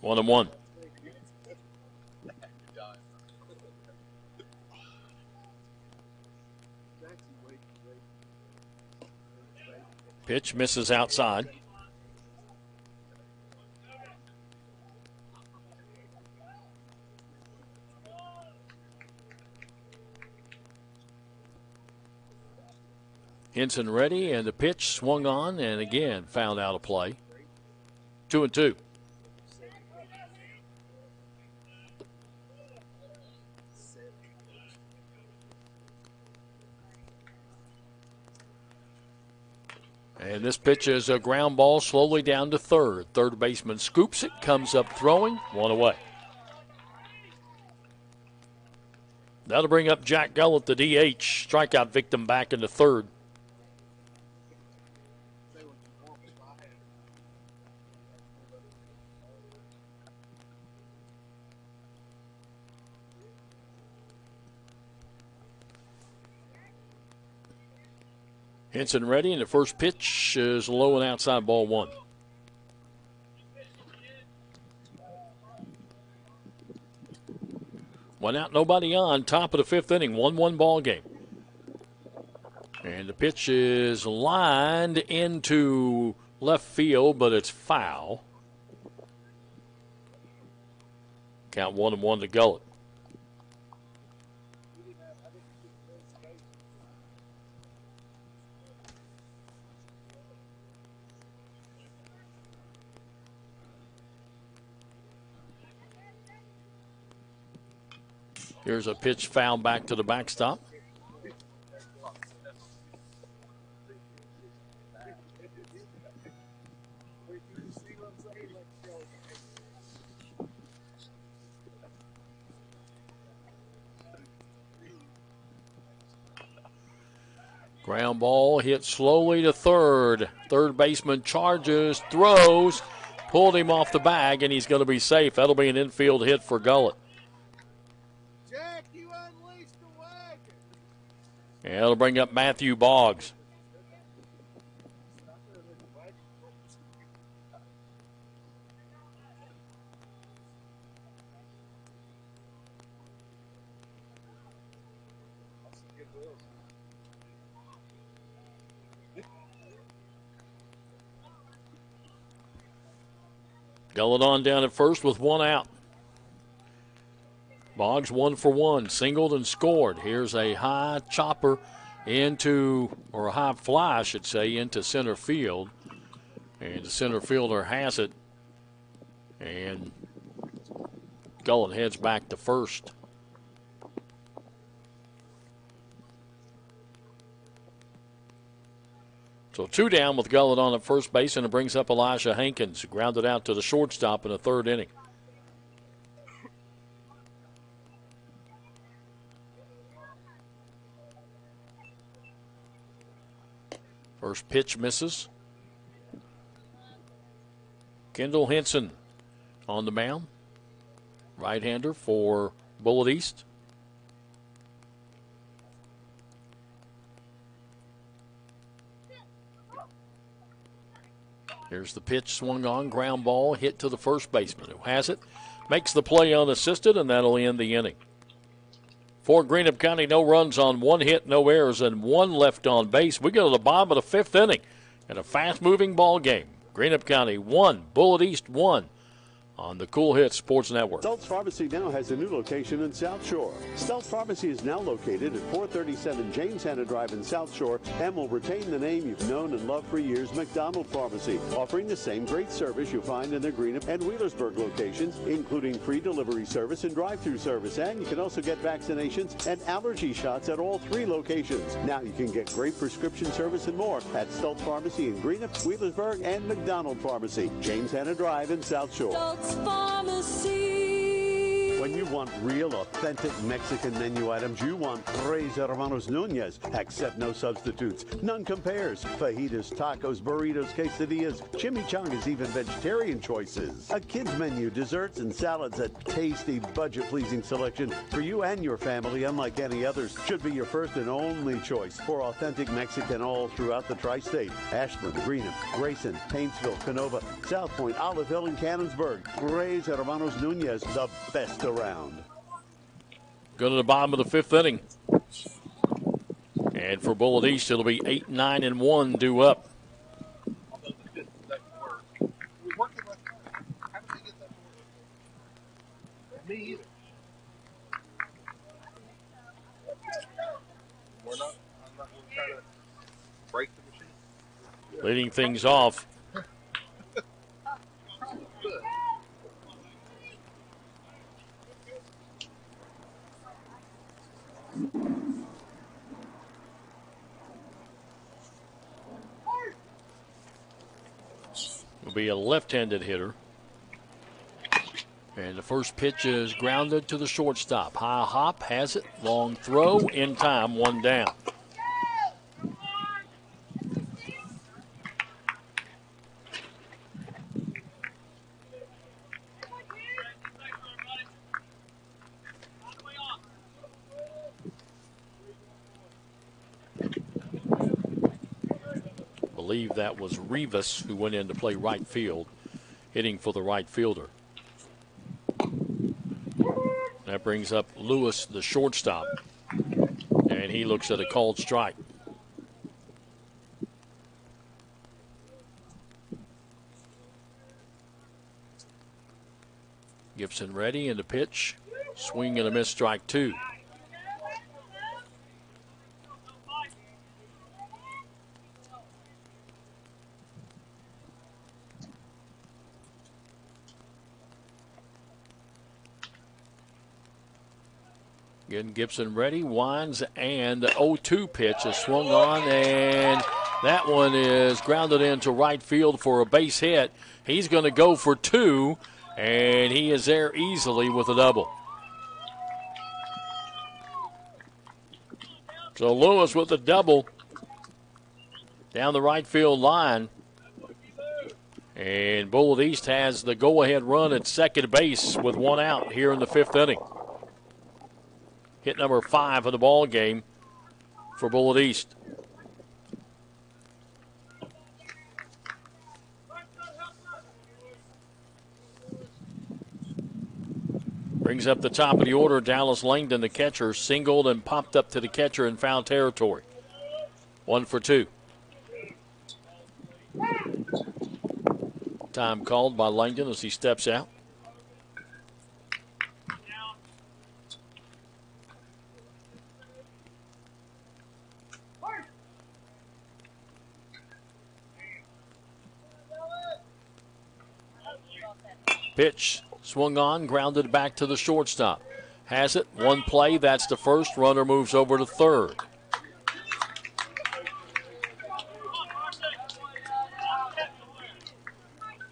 1-1. Pitch misses outside. Henson ready, and the pitch swung on, and again found out of play. 2-2. And this pitch is a ground ball slowly down to third. Third baseman scoops it, comes up throwing, 1 away. That'll bring up Jack Gullett, the DH, strikeout victim back in the third. Henson ready, and the first pitch is low and outside, ball one. One out, nobody on. Top of the fifth inning, 1-1 ball game. And the pitch is lined into left field, but it's foul. Count 1-1 to Bullitt. Here's a pitch foul back to the backstop. Ground ball hit slowly to third. Third baseman charges, throws, pulled him off the bag, and he's going to be safe. That'll be an infield hit for Bullitt. Yeah, it'll bring up Matthew Boggs. Bullitt on down at first with one out. Boggs 1 for 1, singled and scored. Here's a high chopper or a high fly, I should say, into center field. And the center fielder has it. And Bullitt heads back to first. So 2 down with Bullitt on at first base, and it brings up Elijah Hankins, who grounded out to the shortstop in the third inning. First pitch misses. Kendall Henson on the mound. Right-hander for Bullitt East. Here's the pitch, swung on, ground ball, hit to the first baseman, who has it, makes the play unassisted, and that'll end the inning. For Greenup County, no runs on 1 hit, no errors, and 1 left on base. We go to the bottom of the fifth inning in a fast-moving ball game. Greenup County 1, Bullitt East 1 on the Kool Hits Sports Network. Stultz Pharmacy now has a new location in South Shore. Stultz Pharmacy is now located at 437 James Hanna Drive in South Shore and will retain the name you've known and loved for years, McDonald Pharmacy, offering the same great service you'll find in their Greenup and Wheelersburg locations, including free delivery service and drive-through service. And you can also get vaccinations and allergy shots at all 3 locations. Now you can get great prescription service and more at Stultz Pharmacy in Greenup, Wheelersburg, and McDonald Pharmacy, James Hanna Drive in South Shore. Pharmacy. When you want real, authentic Mexican menu items, you want Tres Hermanos Nunez. Accept no substitutes. None compares. Fajitas, tacos, burritos, quesadillas, chimichangas, even vegetarian choices. A kids menu, desserts and salads, a tasty, budget-pleasing selection for you and your family, unlike any others. Should be your first and only choice for authentic Mexican all throughout the tri-state. Ashland, Greenup, Grayson, Paintsville, Canova, South Point, Olive Hill, and Cannonsburg. Tres Hermanos Nunez, the best around. Go to the bottom of the fifth inning. And for Bullitt East, it'll be 8, 9, and 1 due up. Me either. I'm not going to try to break the machine. Leading things off. Will be a left-handed hitter. And the first pitch is grounded to the shortstop. High hop, has it. Long throw, in time, 1 down. believe that was Rivas who went in to play right field, hitting for the right fielder. That brings up Lewis, the shortstop, and he looks at a called strike. Gibson ready in the pitch. Swing and a miss, strike two. Again, Gibson ready, winds, and the 0-2 pitch is swung on, and that one is grounded into right field for a base hit. He's going to go for two, and he is there easily with a double. So Lewis with a double down the right field line. And Bullitt East has the go-ahead run at second base with one out here in the fifth inning. Hit number 5 of the ball game for Bullitt East. Brings up the top of the order. Dallas Langdon, the catcher, singled and popped up to the catcher in foul territory. 1 for 2. Time called by Langdon as he steps out. Pitch swung on, grounded back to the shortstop. Has it, one play, that's the first. Runner moves over to third.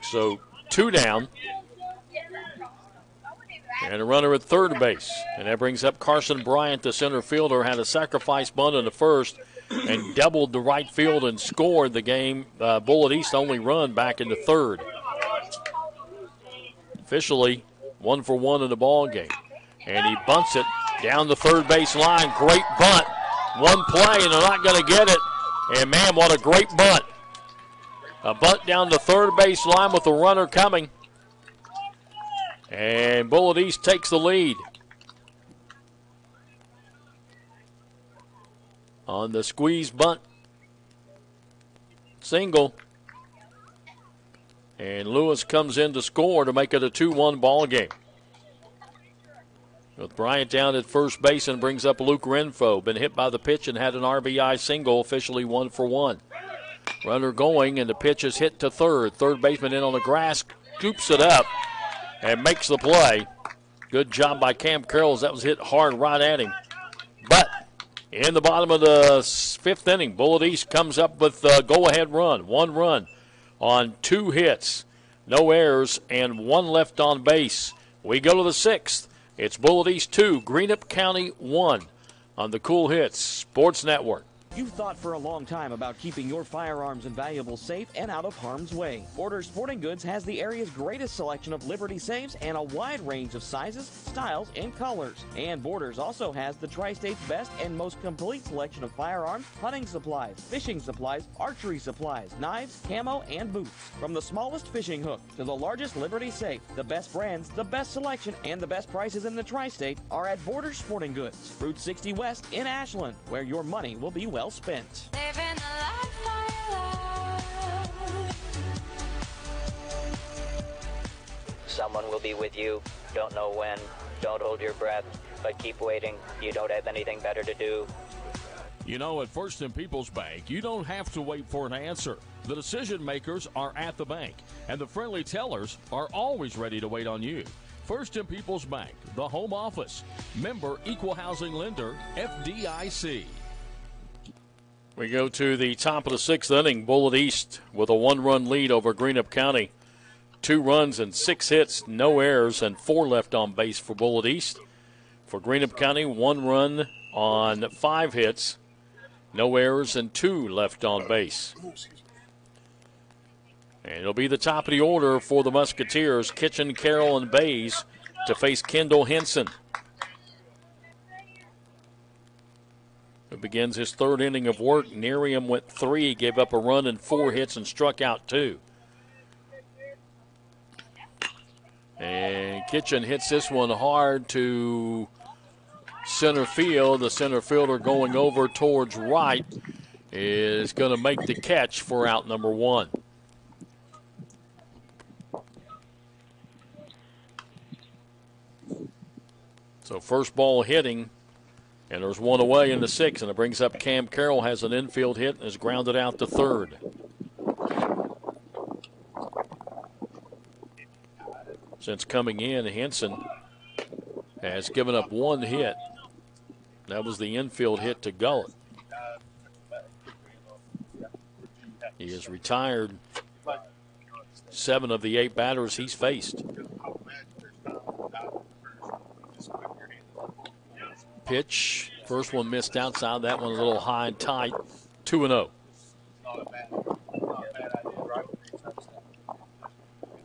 So 2 down. And a runner at third base. And that brings up Carson Bryant, the center fielder, had a sacrifice bunt in the first and doubled the right field and scored the game. Bullitt East only run back into third. Officially 1 for 1 in the ball game. And he bunts it down the third base line. Great bunt. One play and they're not going to get it. And man, what a great bunt. A bunt down the third base line with the runner coming. And Bullitt East takes the lead. On the squeeze bunt. Single. And Lewis comes in to score to make it a 2-1 ball game. With Bryant down at first base and brings up Luke Renfro. Been hit by the pitch and had an RBI single, officially 1 for 1. Runner going, and the pitch is hit to third. Third baseman in on the grass, scoops it up, and makes the play. Good job by Cam Carroll. That was hit hard right at him. But in the bottom of the fifth inning, Bullitt East comes up with a go-ahead run. 1 run on 2 hits. No errors and 1 left on base. We go to the 6th. It's Bullitt East 2, Greenup County 1 on the Kool Hits Sports Network. You've thought for a long time about keeping your firearms and valuables safe and out of harm's way. Borders Sporting Goods has the area's greatest selection of Liberty safes and a wide range of sizes, styles, and colors. And Borders also has the Tri-State's best and most complete selection of firearms, hunting supplies, fishing supplies, archery supplies, knives, camo, and boots. From the smallest fishing hook to the largest Liberty safe, the best brands, the best selection, and the best prices in the Tri-State are at Borders Sporting Goods, Route 60 West in Ashland, where your money will be well spent. Someone will be with you. Don't know when. Don't hold your breath, but keep waiting. You don't have anything better to do. You know, at First and People's Bank, you don't have to wait for an answer. The decision makers are at the bank, and the friendly tellers are always ready to wait on you. First and People's Bank, the home office. Member Equal Housing Lender, FDIC. We go to the top of the 6th inning. Bullitt East with a 1-run lead over Greenup County. 2 runs and 6 hits, no errors, and 4 left on base for Bullitt East. For Greenup County, 1 run on 5 hits, no errors, and 2 left on base. And it'll be the top of the order for the Musketeers. Kitchen, Carroll, and Bays to face Kendall Henson. who begins his third inning of work. Nerium went 3, he gave up a run and 4 hits and struck out 2. And Kitchen hits this one hard to center field. The center fielder going over towards right is going to make the catch for out number 1. So first ball hitting, and there's 1 away in the 6th, and it brings up Cam Carroll, has an infield hit and is grounded out to third. Since coming in, Henson has given up 1 hit. That was the infield hit to Bullitt. He is retired 7 of the 8 batters he's faced. Pitch, first one missed outside, that one a little high and tight, 2-0.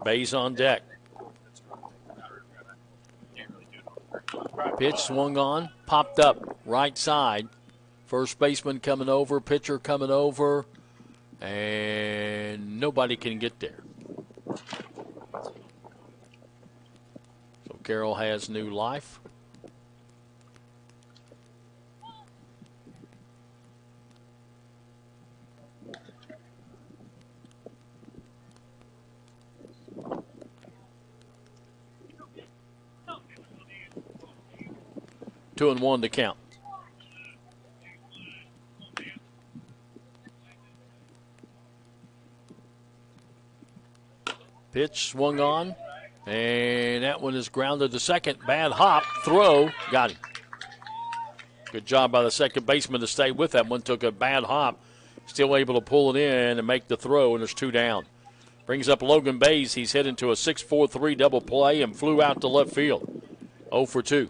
Bays on deck. Pitch swung on, popped up, right side. First baseman coming over, pitcher coming over, and nobody can get there. So Carroll has new life. Two and 1 to count. Pitch swung on, and that one is grounded to second. Bad hop, throw, got him. Good job by the second baseman to stay with that one. Took a bad hop, still able to pull it in and make the throw, and there's 2 down. Brings up Logan Bays. He's hit into a 6-4-3 double play and flew out to left field. 0 for 2.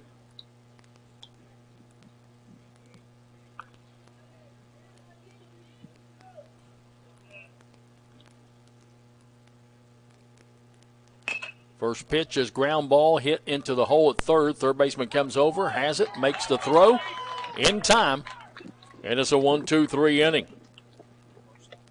First pitch is ground ball, hit into the hole at third. Third baseman comes over, has it, makes the throw in time. And it's a 1-2-3 inning.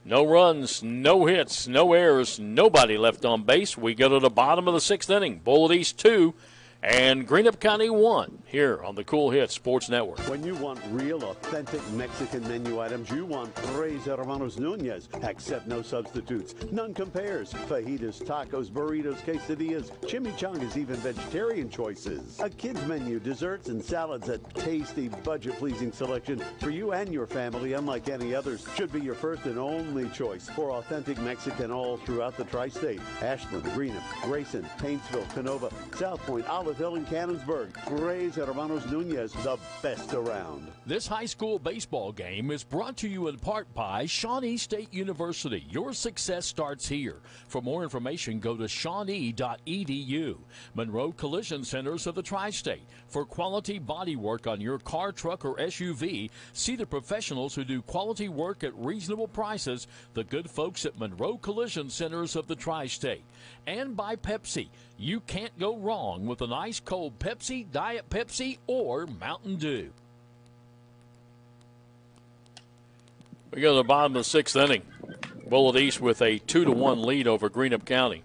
No runs, no hits, no errors, nobody left on base. We go to the bottom of the 6th inning. Bullitt East 2 and Greenup County 1 here on the Kool Hits Sports Network. When you want real, authentic Mexican menu items, you want Tres Hermanos Nunez. Accept no substitutes. None compares. Fajitas, tacos, burritos, quesadillas, chimichangas, even vegetarian choices. A kids menu, desserts and salads, a tasty, budget-pleasing selection for you and your family, unlike any others. Should be your first and only choice for authentic Mexican all throughout the tri-state. Ashland, Greenup, Grayson, Paintsville, Canova, South Point, Olive Hill, and Cannonsburg. Tres Hermanos Nunez, the best around. This high school baseball game is brought to you in part by Shawnee State University. Your success starts here. For more information, go to shawnee.edu. Monroe Collision Centers of the Tri-State. For quality body work on your car, truck, or SUV, see the professionals who do quality work at reasonable prices, the good folks at Monroe Collision Centers of the Tri-State. And by Pepsi. You can't go wrong with an ice cold Pepsi, Diet Pepsi, or Mountain Dew. We go to the bottom of the 6th inning. Bullitt East with a 2-1 lead over Greenup County.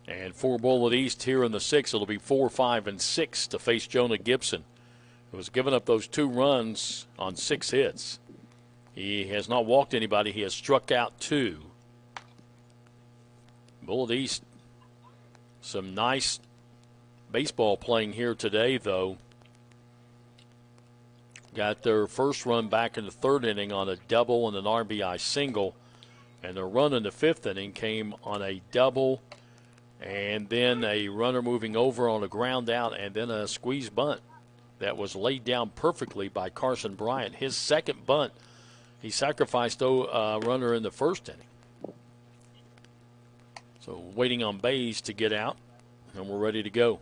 And for Bullitt East here in the 6th, it'll be 4, 5, and 6 to face Jonah Gibson, who has given up those 2 runs on 6 hits. He has not walked anybody. He has struck out 2. Bullitt East, some nice baseball playing here today, though. Got their first run back in the 3rd inning on a double and an RBI single. And their run in the 5th inning came on a double and then a runner moving over on a ground out and then a squeeze bunt that was laid down perfectly by Carson Bryant. His second bunt, he sacrificed a runner in the 1st inning. So waiting on Bays to get out, and we're ready to go.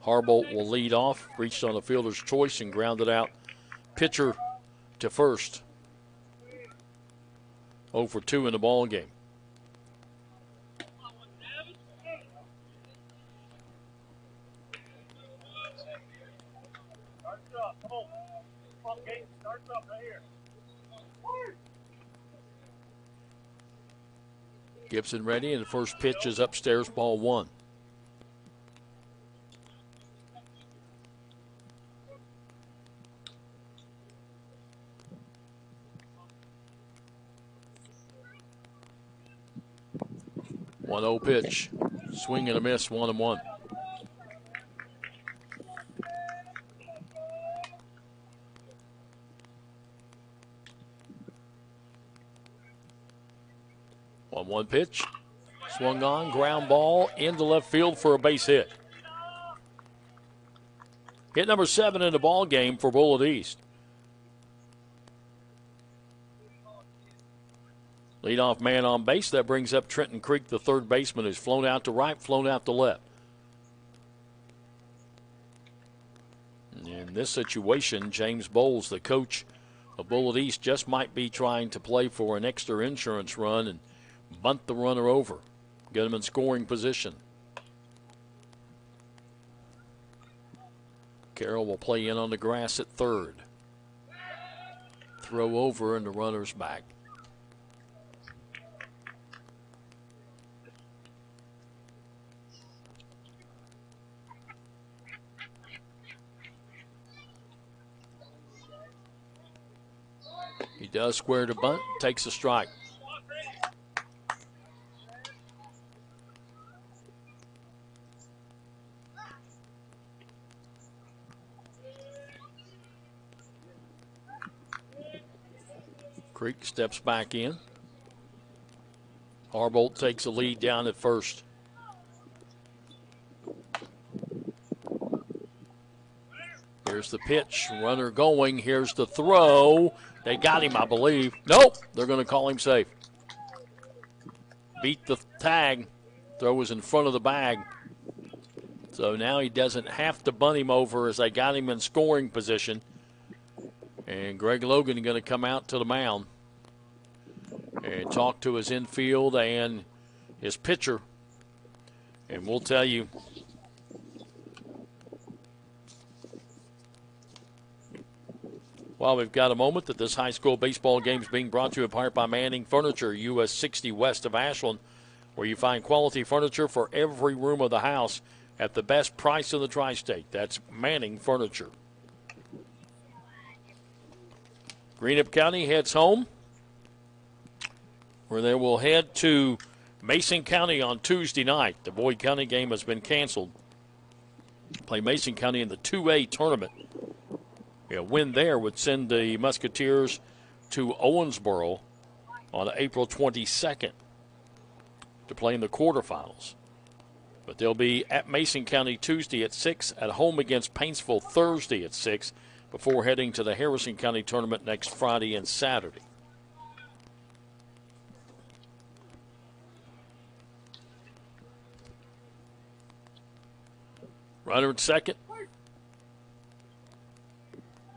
Harbolt will lead off, reached on the fielder's choice and grounded out. Pitcher to first. 0 for 2 in the ball game. Gibson ready, and the first pitch is upstairs, ball one. One 0 pitch. Swing and a miss, 1-1. One pitch. Swung on, ground ball into left field for a base hit. Hit number 7 in the ball game for Bullitt East. Leadoff man on base. That brings up Trenton Creek, the third baseman, who's flown out to right, flown out to left. In this situation, James Bowles, the coach of Bullitt East, just might be trying to play for an extra insurance run and bunt the runner over, get him in scoring position. Carroll will play in on the grass at third. Throw over and the runner's back. He does square to bunt, takes a strike. Creek steps back in. Harbolt takes a lead down at first. Here's the pitch. Runner going. Here's the throw. They got him, I believe. Nope. They're going to call him safe. Beat the tag. Throw was in front of the bag. So now he doesn't have to bunt him over as they got him in scoring position. And Greg Logan going to come out to the mound and talk to his infield and his pitcher. And we'll tell you, while we've got a moment, that this high school baseball game is being brought to you in part by Manning Furniture, US 60 west of Ashland, where you find quality furniture for every room of the house at the best price in the tri-state. That's Manning Furniture. Greenup County heads home, where they will head to Mason County on Tuesday night. The Boyd County game has been canceled. Play Mason County in the 2A tournament. A win there would send the Musketeers to Owensboro on April 22nd to play in the quarterfinals. But they'll be at Mason County Tuesday at 6, at home against Paintsville Thursday at 6, before heading to the Harrison County tournament next Friday and Saturday. Runner at second.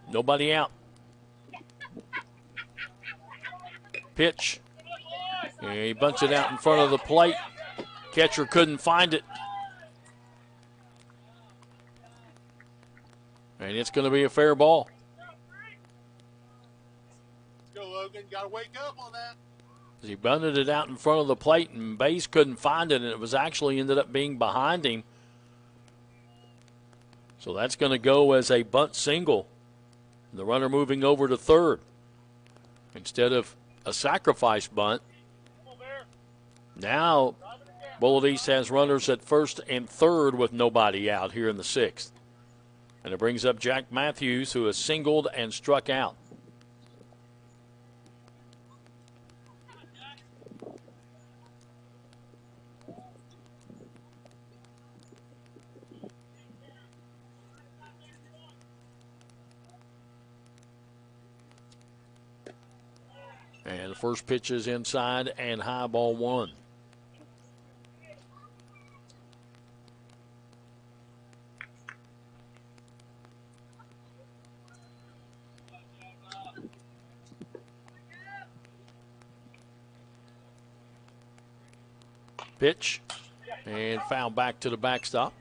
Nobody out. Pitch. And he bunts it out in front of the plate. Catcher couldn't find it. And it's going to be a fair ball. Let's go, Logan. Got to wake up on that. He bunted it out in front of the plate, and Bays couldn't find it, and it was actually ended up being behind him. So that's going to go as a bunt single. The runner moving over to third instead of a sacrifice bunt. Now Bullitt East has runners at first and third with nobody out here in the sixth. And it brings up Jack Matthews, who has singled and struck out. And the first pitch is inside and high, ball one. Pitch and foul back to the backstop.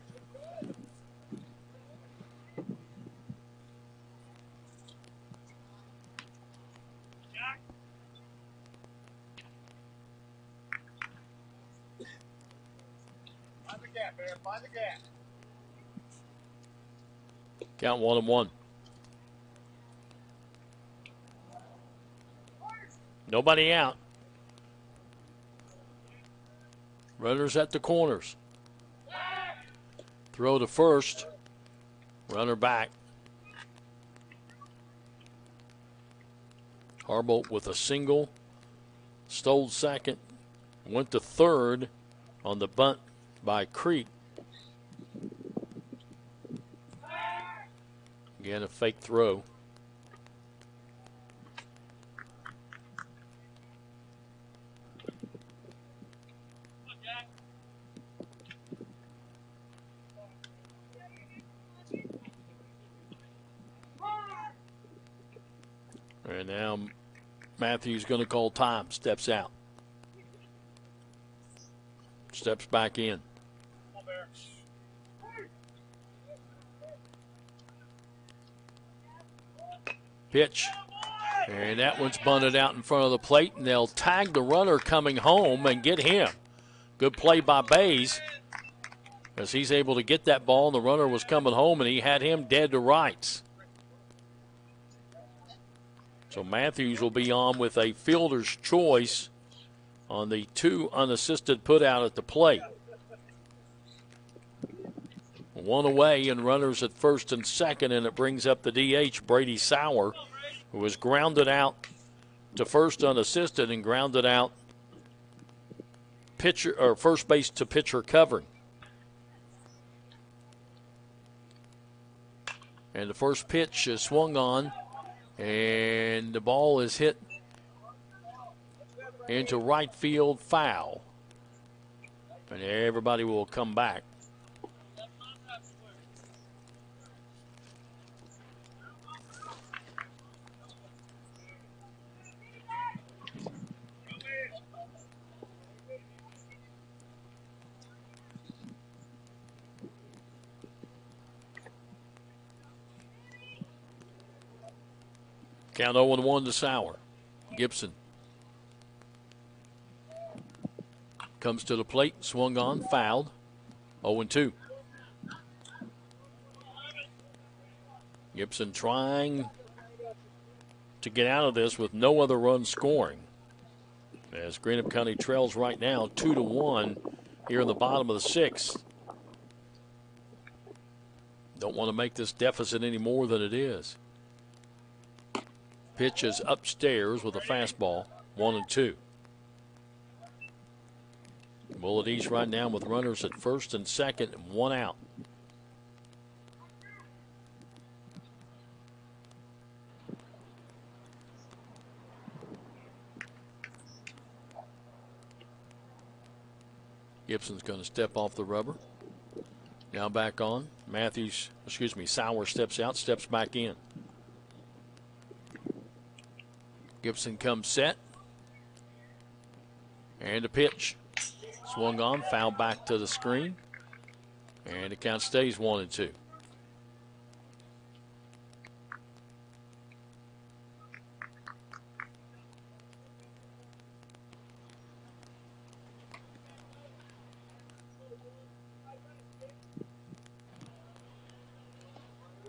gap, Aaron. Find the gap. Count 1-1. Nobody out. Runners at the corners. Throw to first. Runner back. Harbolt with a single. Stole second. Went to third on the bunt by Creek. Again, a fake throw. And now Matthews going to call time. Steps out. Steps back in. Pitch. And that one's bunted out in front of the plate, and they'll tag the runner coming home and get him. Good play by Bays, as he's able to get that ball, and the runner was coming home, and he had him dead to rights. So Matthews will be on with a fielder's choice on the 2 unassisted put out at the plate. One away and runners at first and second, and it brings up the DH, Brady Sauer, who was grounded out to first unassisted and grounded out pitcher or first base to pitcher covering. And the first pitch is swung on, and the ball is hit into right field foul. And everybody will come back. Count 0-1 to Sauer. Gibson comes to the plate, swung on, fouled. 0-2. Gibson trying to get out of this with no other runs scoring, as Greenup County trails right now 2-1 here in the bottom of the 6th. Don't want to make this deficit any more than it is. Pitch is upstairs with a fastball, 1-2. Bullitt East right now with runners at first and second and one out. Gibson's going to step off the rubber. Now back on. Sauer steps out, steps back in. Gibson comes set. And a pitch. Swung on, foul back to the screen. And the count stays 1-2.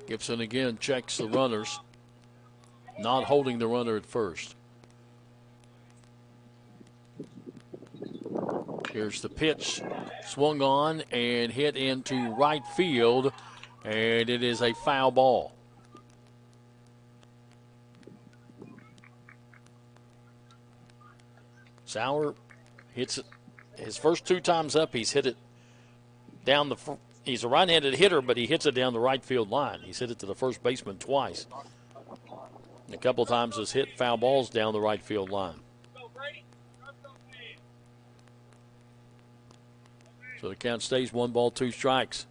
Gibson again checks the runners, not holding the runner at first. Here's the pitch, swung on and hit into right field, and it is a foul ball. Sauer hits it his first 2 times up. He's hit it down the. He's a right-handed hitter, but he hits it down the right field line. He's hit it to the first baseman twice. And a couple times has hit foul balls down the right field line. So the count stays 1 ball, 2 strikes.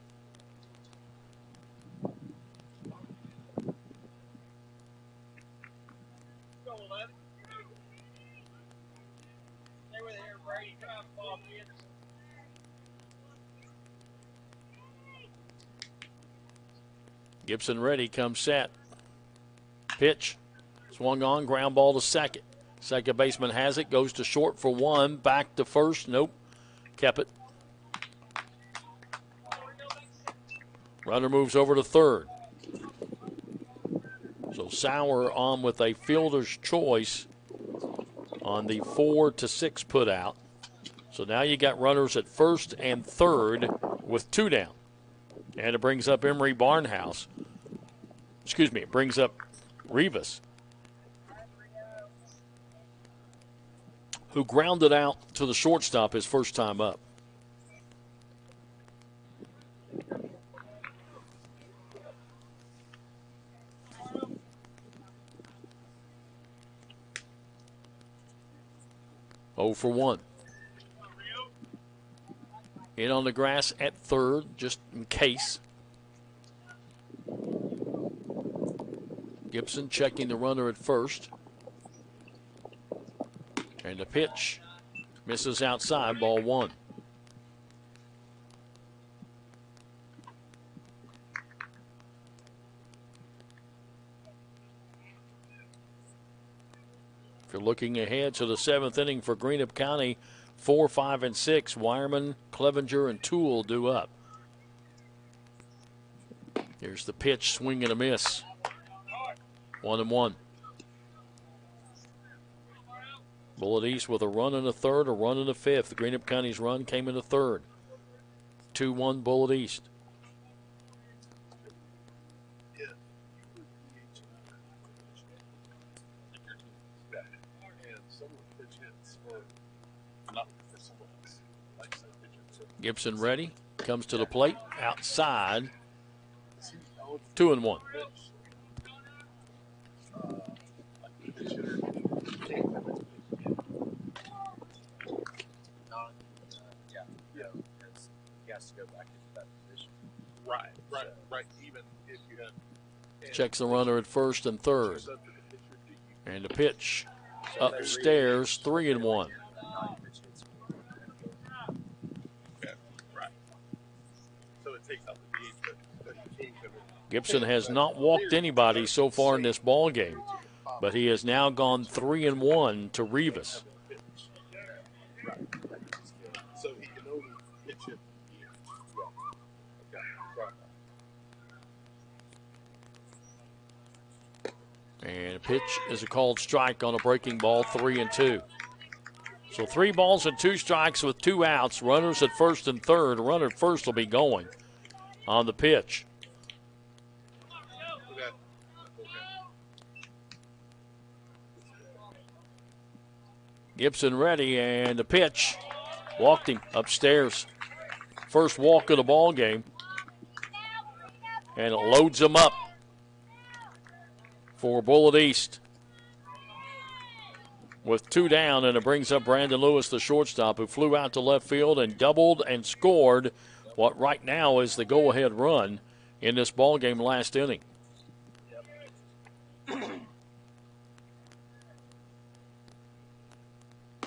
Gibson ready, comes set. Pitch. Swung on, ground ball to second. Second baseman has it, goes to short for 1, back to first. Nope. Kept it. Runner moves over to third. So Sauer on with a fielder's choice on the 4-6 put out. So now you got runners at first and third with 2 down. And it brings up Emory Barnhouse. Excuse me, it brings up Rivas, who grounded out to the shortstop his first time up. Oh for 1. In on the grass at third, just in case. Gibson checking the runner at first. And the pitch misses outside, ball 1. If you're looking ahead to the 7th inning for Greenup County, 4, 5, and 6, Wireman, Clevenger, and Toole due up. Here's the pitch, swing and a miss. 1-1. Bullitt East with a run in the third, a run in the fifth. Greenup County's run came in the third. 2-1 Bullitt East. Gibson ready, comes to the plate, outside, 2-1. Right. Even if you have checks the runner at first and third, and the pitch upstairs, 3-1. Gibson has not walked anybody so far in this ball game, but he has now gone 3-1 to Rivas. And a pitch is a called strike on a breaking ball, 3-2. So 3 balls and 2 strikes with 2 outs. Runners at first and third. Runner at first will be going on the pitch. Gibson ready, and the pitch walked him upstairs. First walk of the ball game, and it loads him up for Bullitt East with 2 down, and it brings up Brandon Lewis, the shortstop, who flew out to left field and doubled and scored what right now is the go-ahead run in this ball game last inning.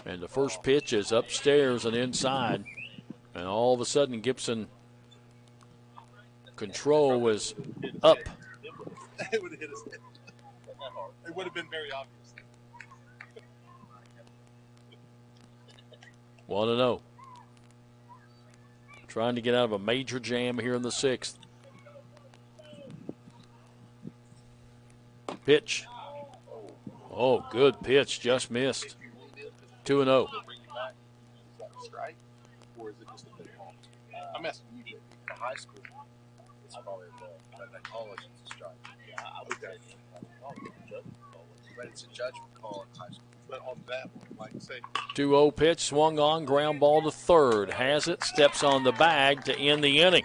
And the first pitch is upstairs and inside. And all of a sudden, Gibson control was up. It would have hit his head. It would have been very obvious. 1-0. Trying to get out of a major jam here in the 6th. Pitch. Oh, good pitch. Just missed. 2-0. I'm asking you. The high school, it's probably a ball, but at college, it's a strike. Yeah, I would say, but it's a judgment call in high school. But on that one, like say, 2-0 pitch, swung on, ground ball to third. Has it, steps on the bag to end the inning.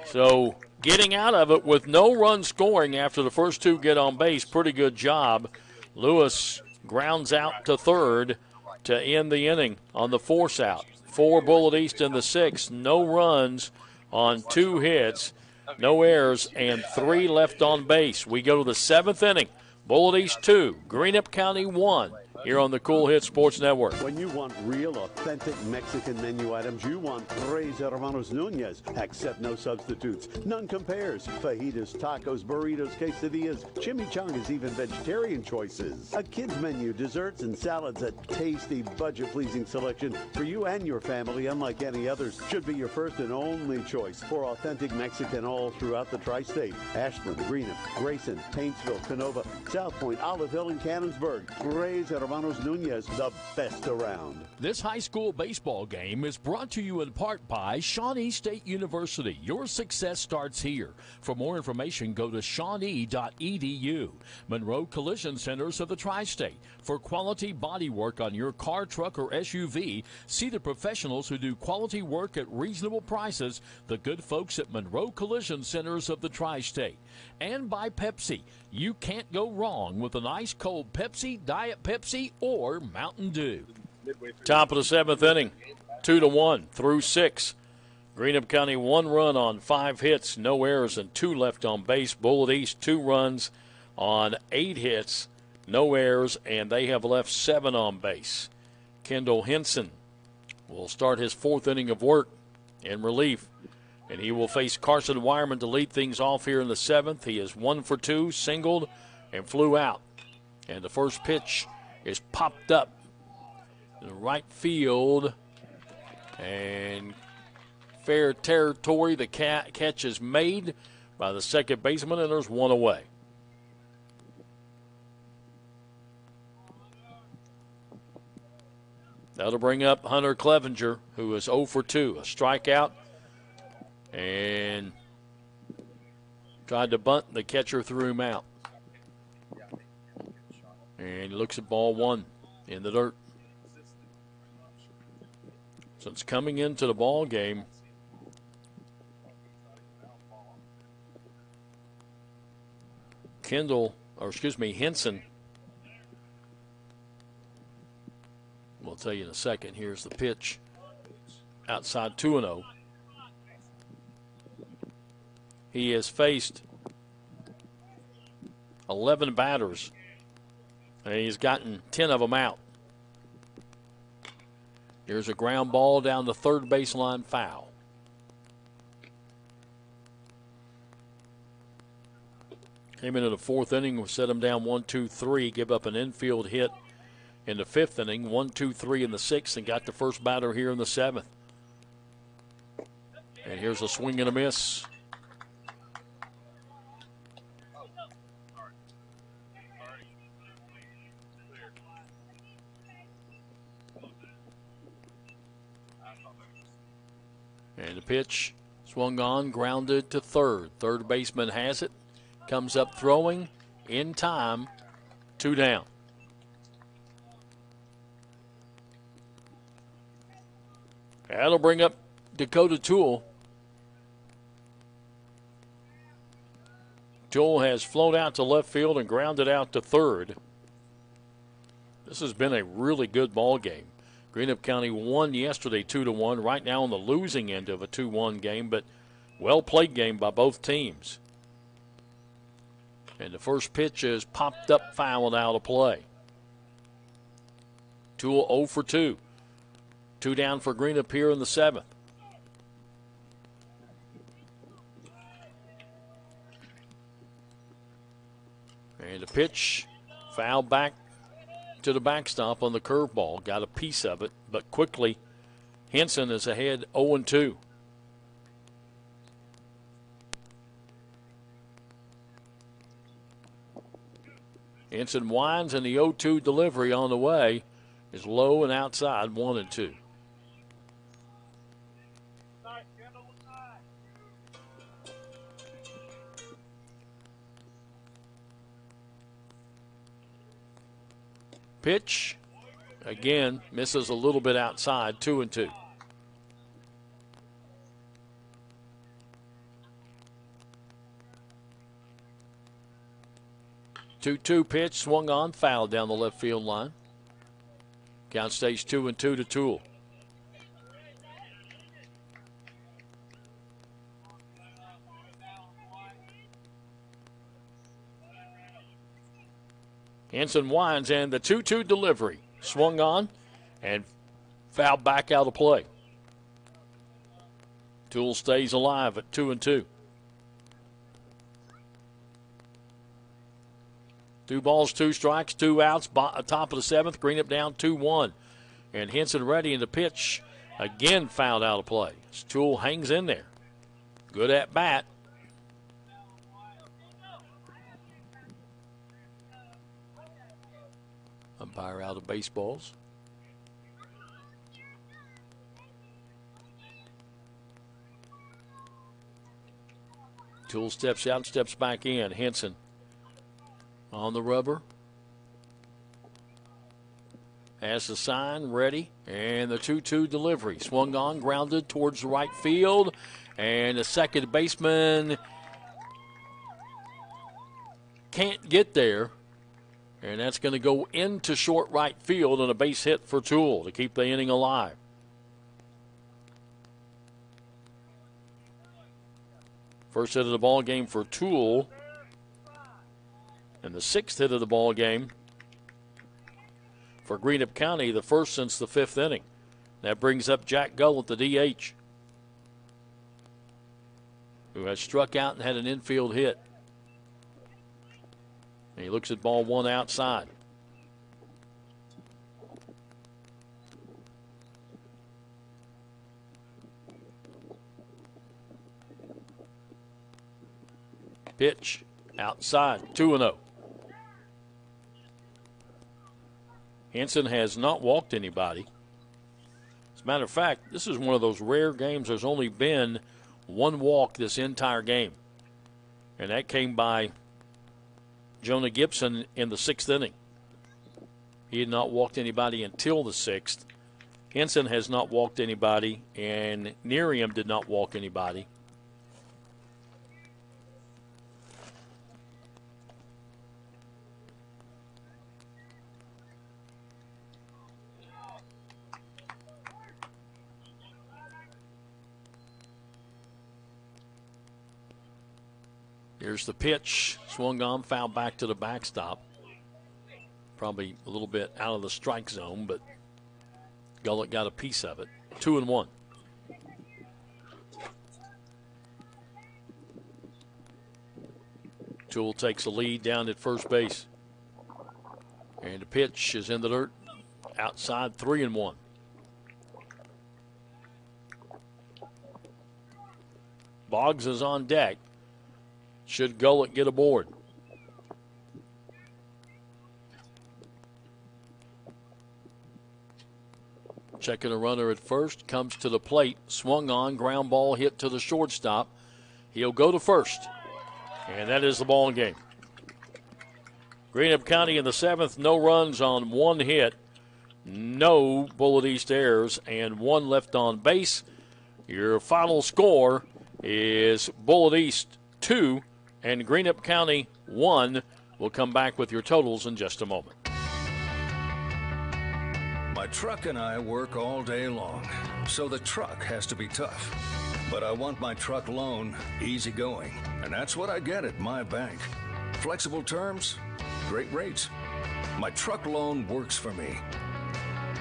So getting out of it with no run scoring after the first 2 get on base, pretty good job. Lewis grounds out to third to end the inning on the force out. 4 Bullitt East in the 6th. No runs on 2 hits, no errors, and 3 left on base. We go to the 7th inning. Bullitt East 2, Greenup County 1. here on the Kool Hit Sports Network. When you want real, authentic Mexican menu items, you want Tres Hermanos Nunez. Accept no substitutes. None compares. Fajitas, tacos, burritos, quesadillas, chimichangas, even vegetarian choices. A kids menu, desserts and salads, a tasty, budget-pleasing selection for you and your family, unlike any others. Should be your first and only choice for authentic Mexican all throughout the tri-state. Ashland, Greenup, Grayson, Paintsville, Canova, South Point, Olive Hill, and Cannonsburg. Tres Hermanos Nunez, the best around. This high school baseball game is brought to you in part by Shawnee State University. Your success starts here. For more information, go to shawnee.edu. Monroe Collision Centers of the Tri-State. For quality body work on your car, truck, or SUV, see the professionals who do quality work at reasonable prices, the good folks at Monroe Collision Centers of the Tri-State. And by Pepsi. You can't go wrong with an ice cold Pepsi, Diet Pepsi, or Mountain Dew. Top of the 7th inning, 2-1 through 6. Greenup County 1 run on 5 hits, no errors, and 2 left on base. Bullitt East 2 runs on 8 hits, no errors, and they have left 7 on base. Kendall Henson will start his 4th inning of work in relief, and he will face Carson Wireman to lead things off here in the 7th. He is 1 for 2, singled, and flew out. And the first pitch is popped up in the right field, and fair territory. The catch is made by the second baseman, and there's 1 away. That'll bring up Hunter Clevenger, who is 0 for 2. A strikeout, and tried to bunt. The catcher threw him out. And he looks at ball 1 in the dirt. Since coming into the ball game, Henson, we'll tell you in a second. Here's the pitch outside 2-0. He has faced 11 batters, and he's gotten 10 of them out. Here's a ground ball down the third baseline, foul. Came into the 4th inning, we set him down 1-2-3, give up an infield hit in the 5th inning, 1-2-3 in the 6th, and got the first batter here in the 7th. And here's a swing and a miss. And the pitch swung on, grounded to third. Third baseman has it. Comes up throwing in time. 2 down. That'll bring up Dakota Toole. Toole has flown out to left field and grounded out to third. This has been a really good ball game. Greenup County won yesterday 2-1, right now on the losing end of a 2-1 game, but well-played game by both teams. And the first pitch is popped up, fouled out of play. Toole 0 for 2. 2 down for Greenup here in the 7th. And the pitch fouled back to the backstop on the curveball. Got a piece of it, but quickly Henson is ahead 0-2. Henson winds, and the 0-2 delivery on the way is low and outside, 1-2. Pitch, again, misses a little bit outside, 2-2. Two-two pitch, swung on, foul down the left field line. Count stays 2-2 to Toole. Henson winds, and the 2-2 delivery. Swung on and fouled back out of play. Tool stays alive at 2-2. 2 balls, 2 strikes, 2 outs. Top of the 7th, Greenup down 2-1. And Henson ready in the pitch. Again fouled out of play. Tool hangs in there. Good at bat. Umpire out of baseballs. Tool steps out and steps back in. Henson on the rubber. Has the sign ready, and the 2-2 delivery. Swung on, grounded towards the right field, and the second baseman can't get there, and that's going to go into short right field on a base hit for Tool to keep the inning alive. First hit of the ball game for Tool, and the 6th hit of the ball game for Greenup County, the first since the 5th inning. That brings up Jack Gullett, the DH, who has struck out and had an infield hit. And he looks at ball 1 outside. Pitch outside, 2-0. Henson has not walked anybody. As a matter of fact, this is one of those rare games. There's only been 1 walk this entire game, and that came by Jonah Gibson in the 6th inning. He had not walked anybody until the 6th. Henson has not walked anybody, and Nerium did not walk anybody. Here's the pitch. Swung on, fouled back to the backstop. Probably a little bit out of the strike zone, but Gullett got a piece of it. 2-1. Tool takes a lead down at first base. And the pitch is in the dirt. Outside, 3-1. Boggs is on deck. Should Gullett get aboard? Checking a runner at first, comes to the plate, swung on, ground ball hit to the shortstop. He'll go to first, and that is the ball game. Greenup County in the 7th, no runs on 1 hit, no Bullitt East errors, and 1 left on base. Your final score is Bullitt East 2 and Greenup County 1. We'll come back with your totals in just a moment. My truck and I work all day long, so the truck has to be tough. But I want my truck loan easygoing, and that's what I get at my bank. Flexible terms, great rates. My truck loan works for me,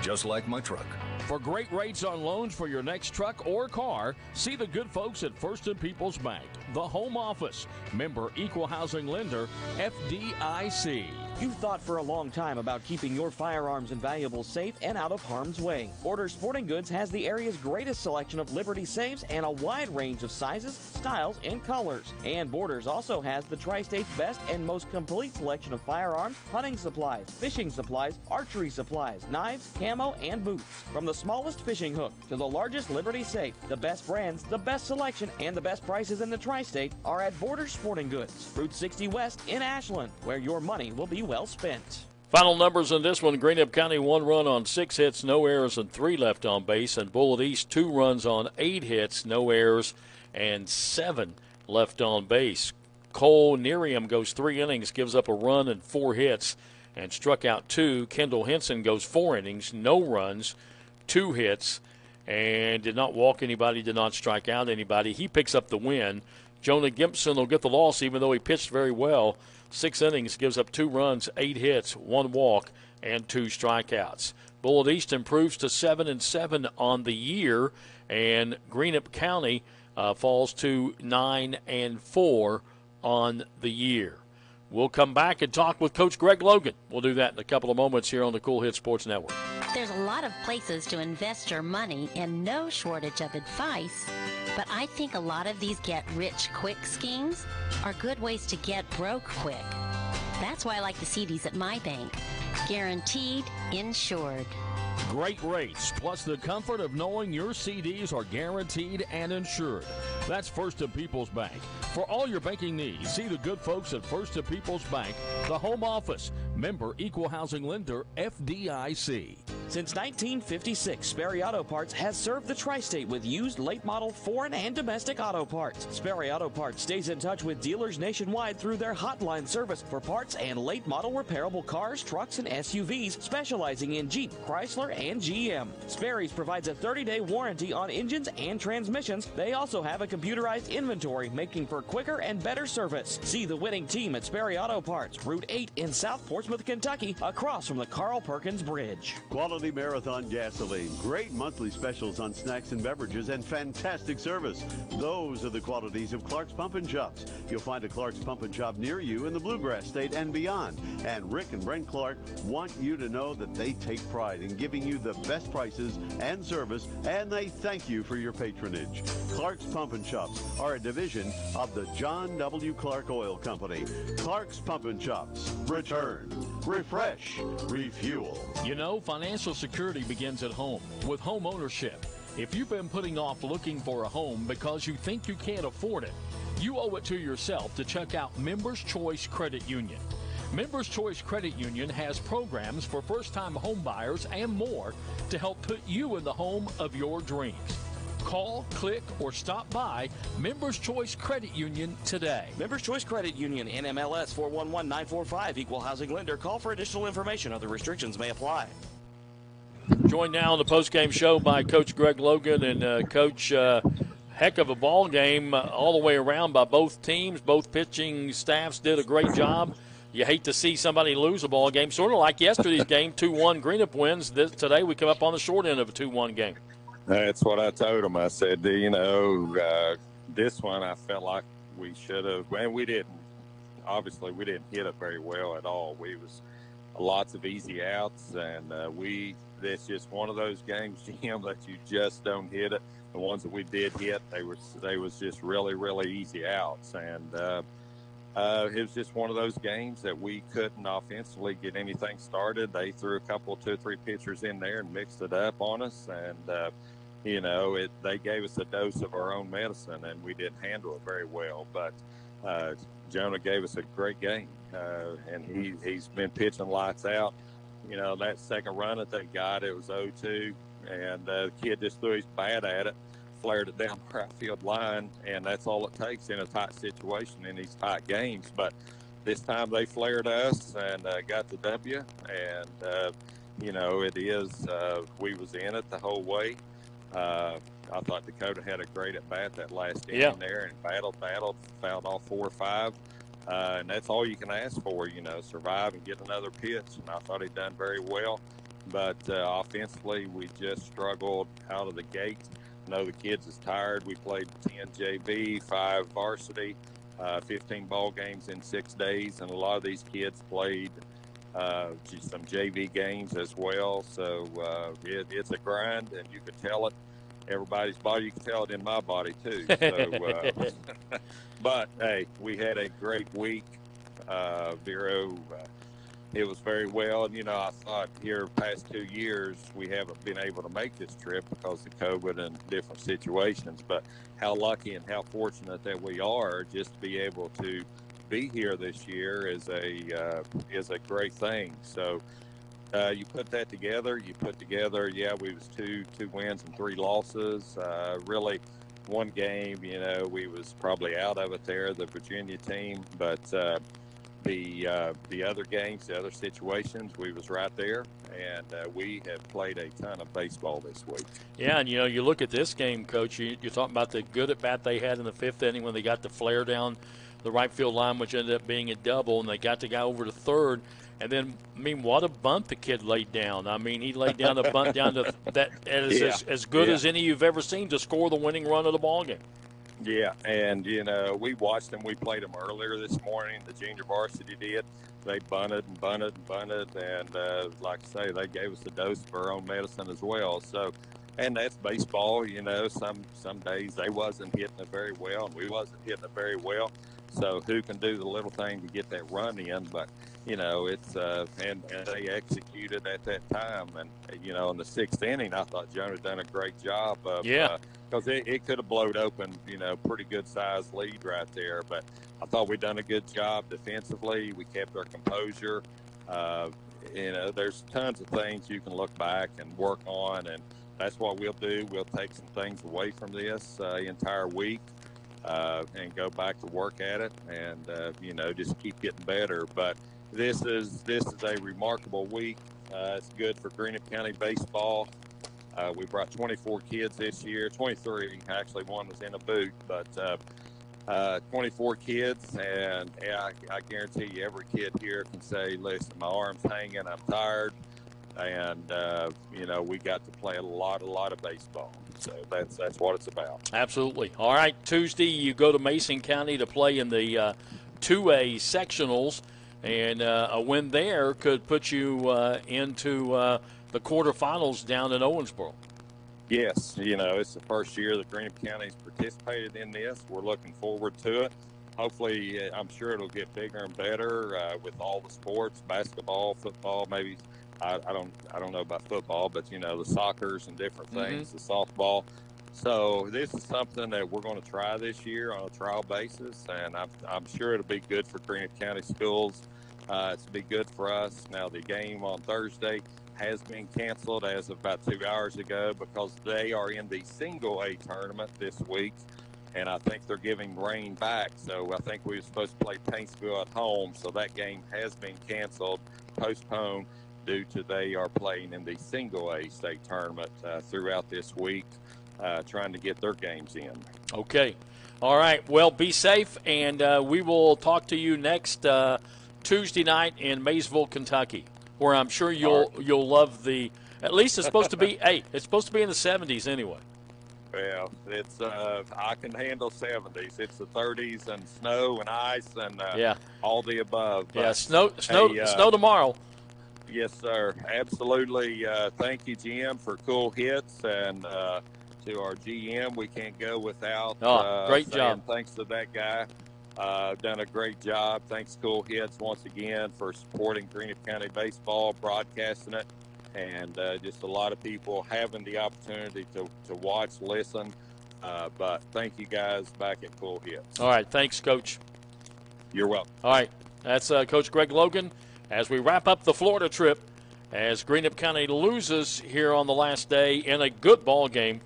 just like my truck. For great rates on loans for your next truck or car, see the good folks at First and People's Bank, the home office, member equal housing lender, FDIC. You've thought for a long time about keeping your firearms and valuables safe and out of harm's way. Borders Sporting Goods has the area's greatest selection of Liberty safes and a wide range of sizes, styles, and colors. And Borders also has the Tri-State's best and most complete selection of firearms, hunting supplies, fishing supplies, archery supplies, knives, camo, and boots. From the smallest fishing hook to the largest Liberty safe, the best brands, the best selection, and the best prices in the Tri-State are at Borders Sporting Goods, Route 60 West in Ashland, where your money will be well spent. Final numbers in this one: Greenup County 1 run on 6 hits, no errors, and 3 left on base. And Bullitt East 2 runs on 8 hits, no errors, and 7 left on base. Kool Nerium goes 3 innings, gives up a run and 4 hits, and struck out 2. Kendall Henson goes 4 innings, no runs, 2 hits, and did not walk anybody, did not strike out anybody. He picks up the win, Jonah Gibson will get the loss, even though he pitched very well. 6 innings, gives up 2 runs, 8 hits, 1 walk, and 2 strikeouts. Bullitt East improves to 7-7 on the year, and Greenup County falls to 9-4 on the year. We'll come back and talk with Coach Greg Logan. We'll do that in a couple of moments here on the Kool Hit Sports Network. There's a lot of places to invest your money and no shortage of advice, but I think a lot of these get-rich-quick schemes are good ways to get broke quick. That's why I like the CDs at my bank. Guaranteed, insured. Great rates, plus the comfort of knowing your CDs are guaranteed and insured. That's First of People's Bank. For all your banking needs, see the good folks at First of People's Bank, the home office. Member Equal Housing Lender, FDIC. Since 1956, Sperry Auto Parts has served the tri-state with used late-model foreign and domestic auto parts. Sperry Auto Parts stays in touch with dealers nationwide through their hotline service for parts and late-model repairable cars, trucks, and SUVs, specializing in Jeep, Chrysler, and GM. Sperry's provides a 30-day warranty on engines and transmissions. They also have a computerized inventory, making for quicker and better service. See the winning team at Sperry Auto Parts, Route 8 in South Portsmouth, Kentucky, across from the Carl Perkins Bridge. Quality Marathon gasoline, great monthly specials on snacks and beverages, and fantastic service. Those are the qualities of Clark's Pump and Shops. You'll find a Clark's Pump and Shop near you in the Bluegrass State and beyond. And Rick and Brent Clark want you to know that they take pride in giving you the best prices and service, and they thank you for your patronage. Clark's Pump and Shops are a division of the John W. Clark Oil Company. Clark's Pump and Shops. Return, refresh, refuel. You know, financial security begins at home with home ownership. If you've been putting off looking for a home because you think you can't afford it, you owe it to yourself to check out Members Choice Credit Union. Members Choice Credit Union has programs for first-time home buyers and more to help put you in the home of your dreams. Call, click, or stop by Members Choice Credit Union today. Members Choice Credit Union, NMLS 411945, Equal Housing Lender. Call for additional information. Other restrictions may apply. Joined now on the postgame show by Coach Greg Logan. And, Coach, heck of a ball game all the way around by both teams. Both pitching staffs did a great job. You hate to see somebody lose a ball game, sort of like yesterday's game, 2-1 Greenup wins. Today we come up on the short end of a 2-1 game. That's what I told them. I said, this one I felt like we should have, and we didn't. Obviously, we didn't hit it very well at all. We was lots of easy outs, and it's just one of those games, Jim, that you just don't hit it. The ones that we did hit, they was just really, really easy outs, and it was just one of those games that we couldn't offensively get anything started. They threw a couple, 2 or 3 pitchers in there and mixed it up on us, and they gave us a dose of our own medicine, and we didn't handle it very well. But Jonah gave us a great game, and he's been pitching lights out. That second run that they got, it was 0-2, and the kid just threw his bat at it, flared it down the right field line, and that's all it takes in a tight situation in these tight games. But this time they flared us and got the W, and it is we was in it the whole way. I thought Dakota had a great at bat that last inning there, and battled, fouled off 4 or 5, and that's all you can ask for, survive and get another pitch. And I thought he'd done very well, but offensively we just struggled out of the gate. I know the kids is tired. We played 10 JV, 5 varsity, 15 ball games in 6 days, and a lot of these kids played some JV games as well. So it's a grind, and you could tell it. Everybody's body, you can tell it in my body too. So, but hey, we had a great week. Vero, it was very well. And, I thought here past 2 years, we haven't been able to make this trip because of COVID and different situations, but how lucky and how fortunate that we are just to be able to be here this year is a great thing. So you put that together, we was two wins and 3 losses. Really one game, we was probably out of it there, the Virginia team, but the other games, the other situations, we was right there, and we have played a ton of baseball this week. Yeah, and you look at this game, Coach. You're talking about the good at bat they had in the fifth inning when they got the flare down the right field line, which ended up being a double, and they got the guy over to third. And then, what a bunt the kid laid down. He laid down a bunt down to that as good as any you've ever seen to score the winning run of the ballgame. Yeah, and, we watched them. We played them earlier this morning. The junior varsity did. They bunted and bunted and bunted, and like I say, they gave us a dose of our own medicine as well. So, and that's baseball. Some days they wasn't hitting it very well, and we wasn't hitting it very well. So who can do the little thing to get that run in? But, it's and they executed at that time. And, in the sixth inning, I thought Jonah done a great job of because it could have blowed open, pretty good sized lead right there. But I thought we done a good job defensively. We kept our composure. There's tons of things you can look back and work on, and that's what we'll do. We'll take some things away from this entire week and go back to work at it, and just keep getting better. But this is a remarkable week. It's good for Greenup County baseball. We brought 24 kids this year, 23. Actually, one was in a boot, but 24 kids. And I guarantee you every kid here can say, listen, my arm's hanging, I'm tired. And, we got to play a lot of baseball. So that's what it's about. Absolutely. All right, Tuesday you go to Mason County to play in the 2A sectionals. And a win there could put you into the quarterfinals down in Owensboro. Yes, it's the first year that Greenup County's participated in this. We're looking forward to it. Hopefully, I'm sure it'll get bigger and better with all the sports, basketball, football, maybe. I don't know about football, but the soccers and different things, the softball. So this is something that we're going to try this year on a trial basis, and I'm sure it'll be good for Greenup County schools. It's be good for us. Now the game on Thursday has been canceled as of about 2 hours ago because they are in the single A tournament this week, and I think they're giving rain back. So I think we were supposed to play Paintsville at home, so that game has been canceled, postponed, due to they are playing in the single A state tournament throughout this week, trying to get their games in. Okay. All right. Well, be safe, and we will talk to you next Tuesday night in Maysville, Kentucky, where I'm sure you'll love the. At least it's supposed to be. It's supposed to be in the 70s anyway. Well, it's I can handle 70s. It's the 30s and snow and ice and all the above. But, snow tomorrow. Yes, sir. Absolutely. Thank you, Jim, for Kool hits, and to our GM, we can't go without great job. Thanks to that guy. Done a great job. Thanks, Kool hits, once again, for supporting Greenup County baseball, broadcasting it, and just a lot of people having the opportunity to watch, listen. But thank you guys back at Kool hits. All right. Thanks, Coach. You're welcome. All right. That's Coach Greg Logan. As we wrap up the Florida trip, as Greenup County loses here on the last day in a good ball game,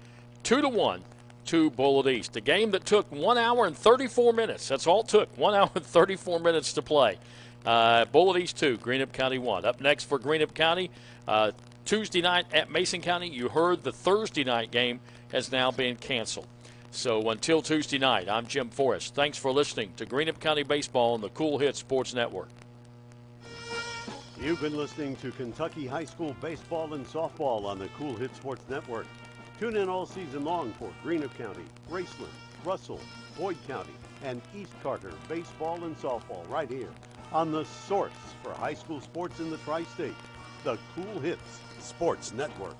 2-1 to Bullitt East. A game that took 1 hour and 34 minutes. That's all it took, 1 hour and 34 minutes to play. Bullitt East 2, Greenup County 1. Up next for Greenup County, Tuesday night at Mason County. You heard the Thursday night game has now been canceled. So until Tuesday night, I'm Jim Forrest. Thanks for listening to Greenup County Baseball on the Kool Hits Sports Network. You've been listening to Kentucky High School baseball and softball on the Kool Hit Sports Network. Tune in all season long for Greenup County, Graceland, Russell, Boyd County, and East Carter baseball and softball right here on the source for high school sports in the Tri-State, the Kool Hits Sports Network.